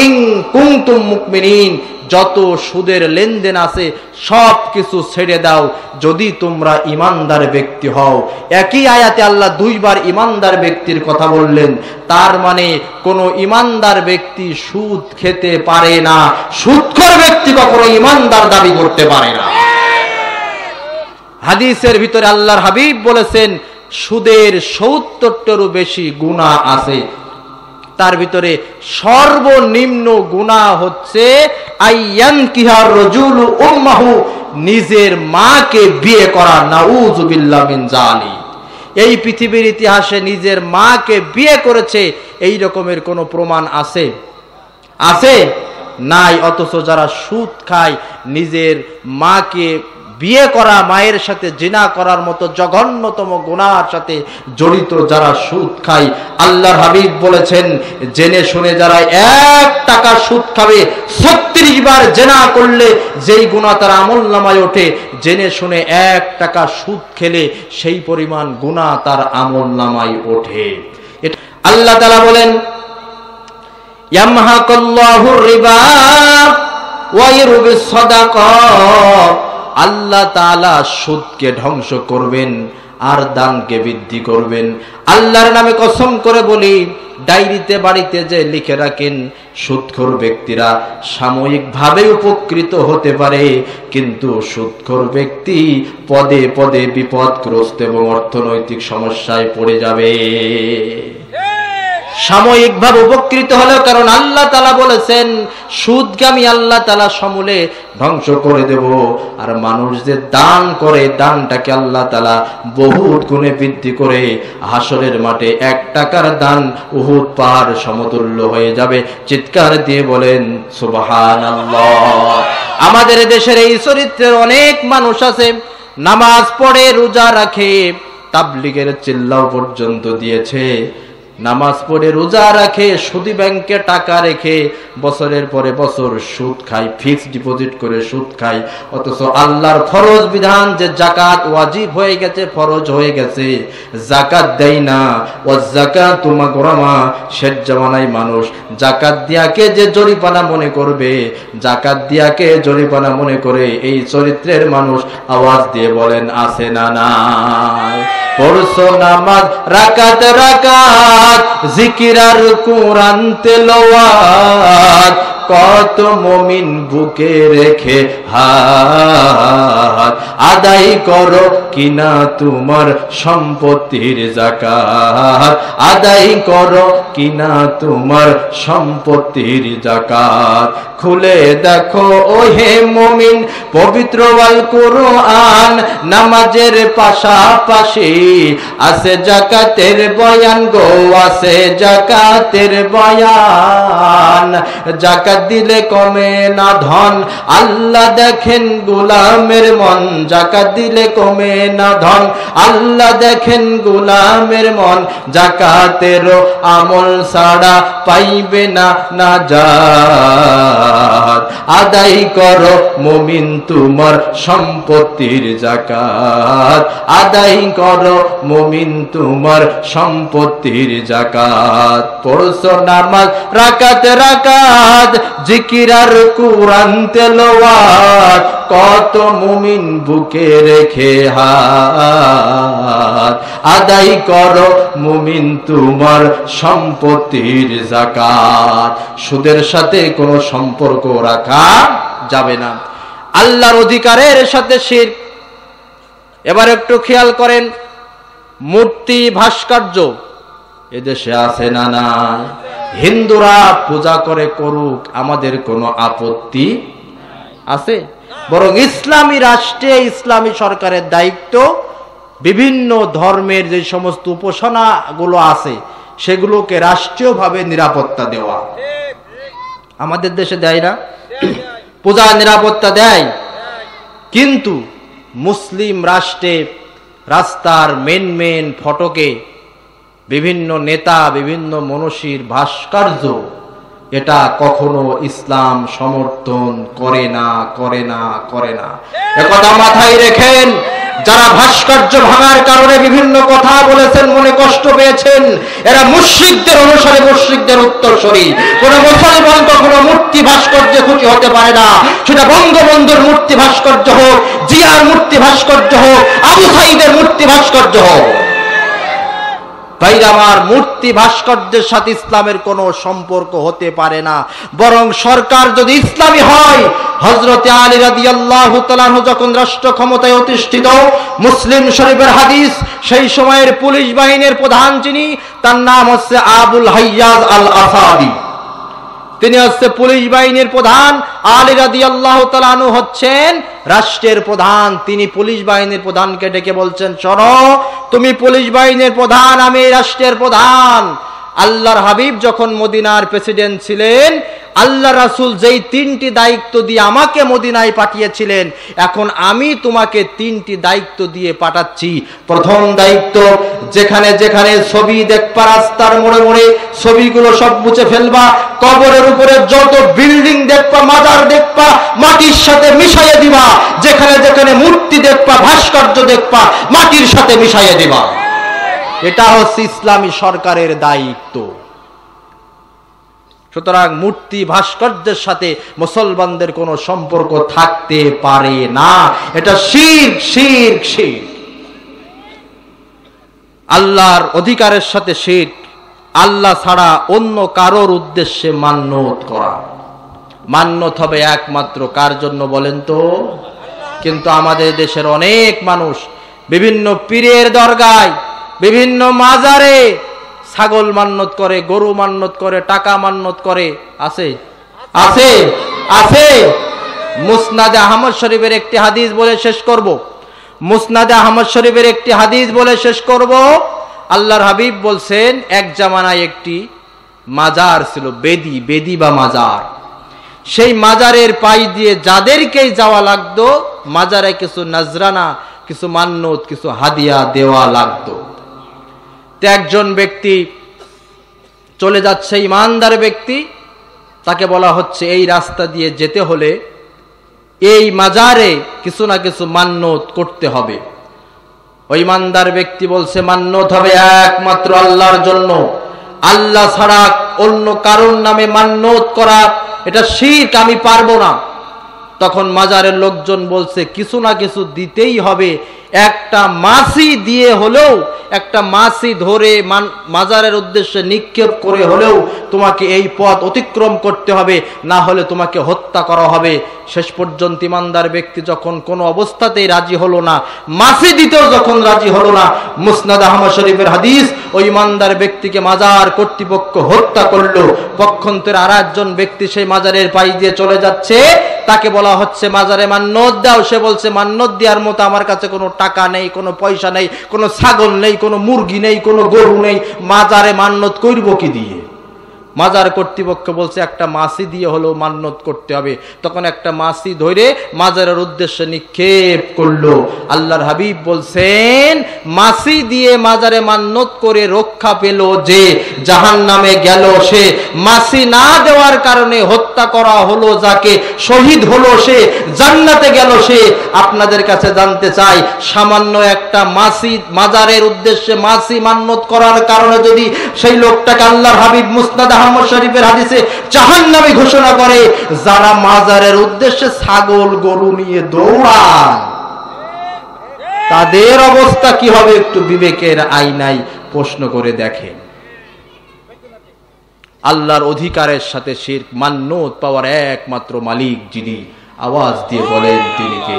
ইন কুনতুম মুমিনিন, যত সুদের লেনদেন আছে সব কিছু ছেড়ে দাও যদি তোমরা ঈমানদার ব্যক্তি হও। একই আয়াতে আল্লাহ দুইবার ঈমানদার ব্যক্তির কথা বললেন। তার মানে কোন ঈমানদার ব্যক্তি সুদ খেতে পারে না, সুদখোর ব্যক্তি কখনো ঈমানদার দাবি করতে পারে না। হাদিসের ভিতরে আল্লাহর হাবিব বলেছেন সুদের ৭০টারও বেশি গুনাহ আছে। তার ভিতরে সর্বনিম্ন গুনাহ হচ্ছে আইয়ানকিহার রাজুলু উম্মাহু, নিজের মাকে বিয়ে করা। নাউযুবিল্লাহ মিন যালিক। এই পৃথিবীর ইতিহাসে নিজের মাকে বিয়ে করেছে এই রকমের কোন প্রমাণ আছে? আছে? নাই। অথচ যারা সুদ খায়, নিজের মাকে বিয়ে করা, মায়ের সাথে জিনা করার মতো জঘন্যতম গুনাহের সাথে জড়িত যারা সুদ খায়, আল্লাহর হাবিব বলেছেন জেনে শুনে যারা 1 টাকা সুদ খাবে, 36 বার জিনা করলে যেই গুনাহ তার আমলনামায় ওঠে, জেনে শুনে 1 টাকা সুদ খেলে সেই পরিমাণ গুনাহ তার আমলনামায় ওঠে। আল্লাহ তাআলা বলেন ইয়ামহাকাল্লাহুর রিবা ওয়া ইউরবিস সাদাকাত, আল্লাহ তাআলা সুদকে ধ্বংস করবেন আর দানকে বৃদ্ধি করবেন। আল্লাহর নামে কসম করে বলি, ডায়েরিতে বাড়িতে যে লিখে রাখেন, সুদখোর ব্যক্তিরা সাময়িকভাবে উপকৃত হতে পারে, কিন্তু সুদখোর ব্যক্তি পদে পদে বিপদগ্রস্ত এবং অর্থনৈতিক সমস্যায় পড়ে যাবে। সাময়িকভাবে উপকৃত হলেও, কারণ আল্লাহ তাআলা বলেছেন সুদগামী আল্লাহ তাআলা সমূলে ধ্বংস করে দেব। আর মানুষ যে দান করে, দানটাকে আল্লাহ তাআলা বহুত গুণে বৃদ্ধি করে হাসরের মাঠে 1 টাকার দান উহুদ পাহাড় সমতুল্য হয়ে যাবে। চিৎকার দিয়ে বলেন সুবহানাল্লাহ। আমাদের দেশের এই চরিত্রের অনেক মানুষ আছে, নামাজ পড়ে, রোজা রাখে, তাবলীগের চিল্লাও পর্যন্ত দিয়েছে, নামাজ পড়ে, রোজা রাখে, সুদী ব্যাংকে টাকা রেখে বছরের পরে বছর সুদ খায়, ফিক্সড ডিপোজিট করে সুদ খায়। অথচ আল্লাহর ফরজ বিধান যে যাকাত ওয়াজিব হয়ে গেছে, ফরজ হয়ে গেছে, যাকাত দেয় না। ওয়াজ যাকাতু মাগরামা, শেষ জামানায় মানুষ যাকাত দিয়াকে যে জরিমানা মনে করবে, যাকাত দিয়াকে জরিমানা মনে করে, এই চরিত্রের মানুষ আওয়াজ দিয়ে বলেন আছে না নাই? পড়ছো নামাজ রাকাত রাকাত, জিকির আর কোরআন তেলাওয়াত, কত মুমিন বুকে রেখে হাত, আদায় করো কিনা তোমার সম্পত্তির যাকাত, আদায় করো কিনা তোমার সম্পত্তির যাকাত। খুলে দেখো ওহে মুমিন পবিত্র আল কোরআন, নামাজের পাশাপাশি আছে যাকাতের বয়ান গো, আছে যাকাতের বয়ান। যাকাত দিলে কমে না ধন, আল্লাহ দেখেন গোলামের মন। যাকাত দিলে কমে না ধন, আল্লাহ দেখেন গোলামের মন। যাকাতের আমল ছাড়া পাইবে না নাজাত, আদায় করো মুমিন তোমার সম্পত্তির যাকাত, আদায় করো মুমিন তোমার সম্পত্তির যাকাত। পড়ছো নামাজ রাকাত রাকাত, জিকির আর কোরআন তেলাওয়াত, কত মুমিন বুকে রেখে হাত, আদায় করো মুমিন তোমার সম্পত্তির যাকাত। সুদের সাথে কোনো সম্পর্ক রাখা যাবে না। আল্লাহর অধিকারের সাথে শিরক। এবার একটু খেয়াল করেন, মূর্তি ভাস্কর্য এদেশে আছে না নাই? হিন্দুরা পূজা করে করুক, আমাদের কোনো আপত্তি আছে? বরং ইসলামী রাষ্ট্রে ইসলামী সরকারের দায়িত্ব বিভিন্ন ধর্মের যে সমস্ত উপাসনা গুলো আছে সেগুলোকে রাষ্ট্রীয়ভাবে নিরাপত্তা দেওয়া। আমাদের দেশে দেয় না? পূজা নিরাপত্তা দেয়, কিন্তু মুসলিম রাষ্ট্রে রাস্তার মেন ফটকে বিভিন্ন নেতা, বিভিন্ন মনীষীর ভাস্কর্য, এটা কখনো ইসলাম সমর্থন করে না, করে না, করে না। একথা মাথায় রেখেন। যারা ভাস্কর্য ভাঙার কারণে বিভিন্ন কথা বলেছেন, মনে কষ্ট পেয়েছেন, এরা মুশরিকদের অনুসারী, মুশরিকদের উত্তরসূরি। কোন মুসলমান কখনো মূর্তি ভাস্কর্যে খুশি হতে পারে না। সেটা বঙ্গবন্ধুর মূর্তি ভাস্কর্য হোক, জিয়ার মূর্তি ভাস্কর্য হোক, আবু সাইদের মূর্তি ভাস্কর্য হোক। ভাইরা আমার, মূর্তি ভাস্কর্যের সাথে ইসলামের কোনো সম্পর্ক হতে পারে না। বরং সরকার যদি ইসলামী হয়, হযরতে আলী রাদিয়াল্লাহু তাআলা আনহু যখন রাষ্ট্র ক্ষমতায় অধিষ্ঠিত, মুসলিম শরীফের হাদিস, সেই সময়ের পুলিশ বাহিনীর প্রধান যিনি, তার নাম হচ্ছে আবুল হাইয়াজ আল আসাদি। তিনি হচ্ছে পুলিশ বাহিনীর প্রধান। আলী রাদিয়াল্লাহু তাআলা আনহু হচ্ছেন রাষ্ট্রের প্রধান। তিনি পুলিশ বাহিনীর প্রধানকে ডেকে বলছেন, শোনো, তুমি পুলিশ বাহিনীর প্রধান, আমি রাষ্ট্রের প্রধান। আল্লাহর হাবিব যখন মদিনার প্রেসিডেন্ট ছিলেন, আল্লাহ রাসূল যেই 3টি দায়িত্ব দিয়ে আমাকে মদিনায় পাঠিয়েছিলেন, এখন আমি তোমাকে 3টি দায়িত্ব দিয়ে পাঠাচ্ছি। প্রথম দায়িত্ব, যেখানে যেখানে ছবি দেখবা, রাস্তার মোড়ে মোড়ে ছবিগুলো সব মুছে ফেলবা। কবরের উপরে যত বিল্ডিং দেখবা, মাজার দেখবা, মাটির সাথে মিশাইয়ে দিবা। যেখানে যেখানে মূর্তি দেখবা, ভাস্কর্য দেখবা, মাটির সাথে মিশাইয়ে দিবা। এটা হচ্ছে ইসলামী সরকারের দায়িত্ব। সুতরাং মূর্তি ভাস্কর্যের সাথে মুসলমানদের কোনো সম্পর্ক থাকতে পারে না। এটা শিরক, শিরক, শিরক। আল্লাহর অধিকারের সাথে শিরক। আল্লাহ ছাড়া অন্য কারোর উদ্দেশ্যে মান্যত করা। মান্যত হবে একমাত্র কার জন্য বলেন তো? কিন্তু আমাদের দেশের অনেক মানুষ বিভিন্ন পীরের দরগায়, বিভিন্ন মাজারে ছাগল মান্যত করে, গরু মান্যত করে, টাকা মান্যত করে। আছে? আছে? আছে? মুসনাদে আহমদ শরীফের একটি হাদিস বলে শেষ করব। মুসনাদে আহমদ শরীফের একটি হাদিস বলে শেষ করব। আল্লাহর হাবিব বলছেন, এক জামানায় একটি মাজার ছিল, বেদি, বেদি বা মাজার। সেই মাজারের পাশ দিয়ে যাদেরকেই যাওয়া লাগতো, মাজারে কিছু নজরানা, কিছু মান্যত, কিছু হাদিয়া দেওয়া লাগতো। একজন ব্যক্তি চলে যাচ্ছে, ইমানদার ব্যক্তি, তাকে বলা হচ্ছে এই রাস্তা দিয়ে যেতে হলে এই মাজারে কিছু না কিছু মান্যত করতে হবে। ওই ইমানদার ব্যক্তি বলছে, মান্যত হবে একমাত্র আল্লাহর জন্য। আল্লাহ ছাড়া অন্য কারোর নামে মান্যত করা এটা শিরক, আমি পারবো না। তখন মাজারের লোকজন বলছে, কিছু না কিছু দিতেই হবে। একটা মাছি দিয়ে হলেও, একটা মাছি ধরে মাজারের উদ্দেশ্যে নিক্ষেপ করে হলেও তোমাকে এই পথ অতিক্রম করতে হবে, না হলে তোমাকে হত্যা করা হবে। শেষ পর্যন্ত ইমানদার ব্যক্তি যখন কোনো অবস্থাতেই রাজি হলো না, মাছি দিতেও যখন রাজি হলো না, মুসনাদ আহমদ শরীফের হাদিস, ওই ইমানদার ব্যক্তিকে মাজার কর্তৃপক্ষ হত্যা করলো। পক্ষান্তরে আর একজন ব্যক্তি সেই মাজারের পাশ দিয়ে চলে যাচ্ছে, তাকে বলা হচ্ছে মাজারে মান্যত দাও। সে বলছে, মান্যত দেওয়ার মতো আমার কাছে কোনো টাকা নেই, কোনো পয়সা নেই, কোনো ছাগল নেই, কোনো মুরগি নেই, কোনো গরু নেই, মাজারে মান্যত করব কি দিয়ে? মাজার কর্তৃপক্ষ বলছে, একটা মাছি দিয়ে হলেও মান্যত করতে হবে। তখন একটা মাছি ধরে মাজারের উদ্দেশ্যে নিক্ষেপ করলো। আল্লাহর হাবিব বলছেন, মাছি দিয়ে মাজারে মান্যত করে রক্ষা পেল যে, জাহান্নামে গেল সে। মাছি না দেওয়ার কারণে হত্যা করা হলো যাকে, শহীদ হলো সে, জান্নাতে গেল সে। আপনাদের কাছে জানতে চাই, সামান্য একটা মাছি, মাজারের উদ্দেশ্যে মাছি মান্যত করার কারণে যদি সেই লোকটাকে আল্লাহর হাবিব মুসনাদ আহমদ শরীফের হাদিসে জাহান্নামী ঘোষণা করে, যারা মাজারের উদ্দেশ্যে ছাগল গরু নিয়ে দৌড়ায় তাদের অবস্থা কি হবে একটু বিবেকের আয়নায় প্রশ্ন করে দেখেন। আল্লাহর অধিকারের সাথে শিরক, মান্যত পাওয়ার একমাত্র মালিক যিনি, আওয়াজ দিয়ে বলেন তিনি কে?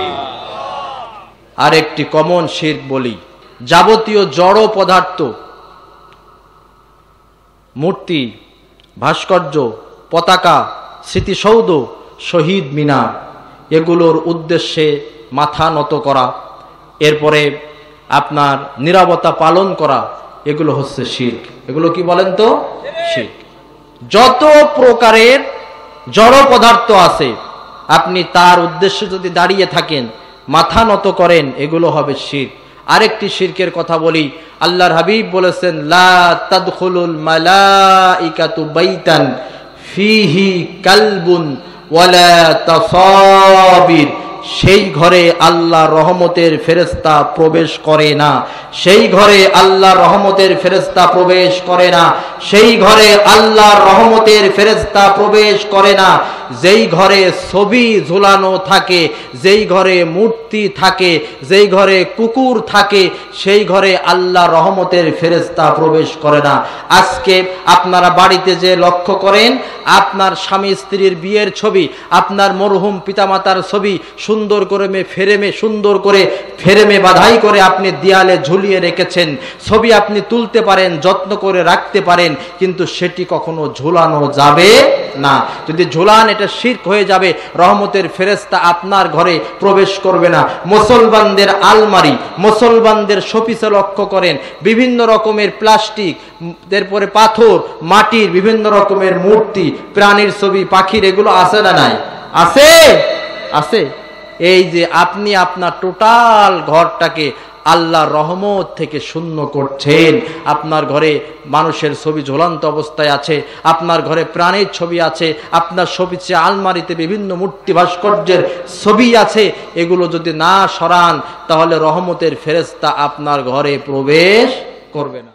আরেকটি কমন শিরক বলি, যাবতীয় জড় পদার্থ, মূর্তি, ভাস্কর্য, পতাকা, স্মৃতিসৌধ, শহীদ মিনার, এগুলোর উদ্দেশ্যে মাথা নত করা, এরপরে আপনার নীরবতা পালন করা, এগুলো হচ্ছে শিরক। এগুলো কি বলেন তো? শিরক। যত প্রকারের জড় পদার্থ আছে, আপনি তার উদ্দেশ্যে যদি দাঁড়িয়ে থাকেন, মাথা নত করেন, এগুলো হবে শিরক। আরেকটি শিরকের কথা বলি, আল্লাহর হাবিব বলেছেন, লা তাদখুলুল মালাইকাতু বাইতান ফিহি কালবুন ওয়ালা তাসাবির। সেই ঘরে আল্লাহ রহমতের ফেরেশতা প্রবেশ করে না, সেই ঘরে আল্লাহ রহমতের ফেরেশতা প্রবেশ করে না, সেই ঘরে আল্লাহ রহমতের ফেরেশতা প্রবেশ করে না যেই ঘরে ছবি ঝুলানো থাকে, যেই ঘরে মূর্তি থাকে, যেই ঘরে কুকুর থাকে, সেই ঘরে আল্লাহ রহমতের ফেরেশতা প্রবেশ করে না। আজকে আপনারা বাড়িতে যে লক্ষ্য করেন, আপনার স্বামী স্ত্রীর বিয়ের ছবি, আপনার মরহুম পিতামাতার ছবি সুন্দর করে সুন্দর করে ফ্রেমে বাঁধাই করে আপনি দেয়ালে ঝুলিয়ে রেখেছেন। ছবি আপনি তুলতে পারেন, যত্ন করে রাখতে পারেন, কিন্তু সেটি কখনো ঝুলানো যাবে না। যদি ঝুলান, এটা শিরক হয়ে যাবে, রহমতের ফেরেশতা আপনার ঘরে প্রবেশ করবে না। মুসলমানদের আলমারি, মুসলমানদের শোপিসে লক্ষ্য করেন, বিভিন্ন রকমের প্লাস্টিক, এরপরে পাথর, মাটির বিভিন্ন রকমের মূর্তি, প্রাণীর ছবি, পাখির, এগুলো আছে না নাই? আছে, আছে। এই যে আপনি আপনার টোটাল ঘরটাকে আল্লাহর রহমত থেকে শূন্য করছেন। আপনার ঘরে মানুষের ছবি ঝুলন্ত অবস্থায় আছে, আপনার ঘরে প্রাণীর ছবি আছে, আপনার শোপিসে আলমারিতে বিভিন্ন মূর্তি ভাস্কর্যের ছবি আছে। এগুলো যদি না সরান, তাহলে রহমতের ফেরেশতা আপনার ঘরে প্রবেশ করবে না।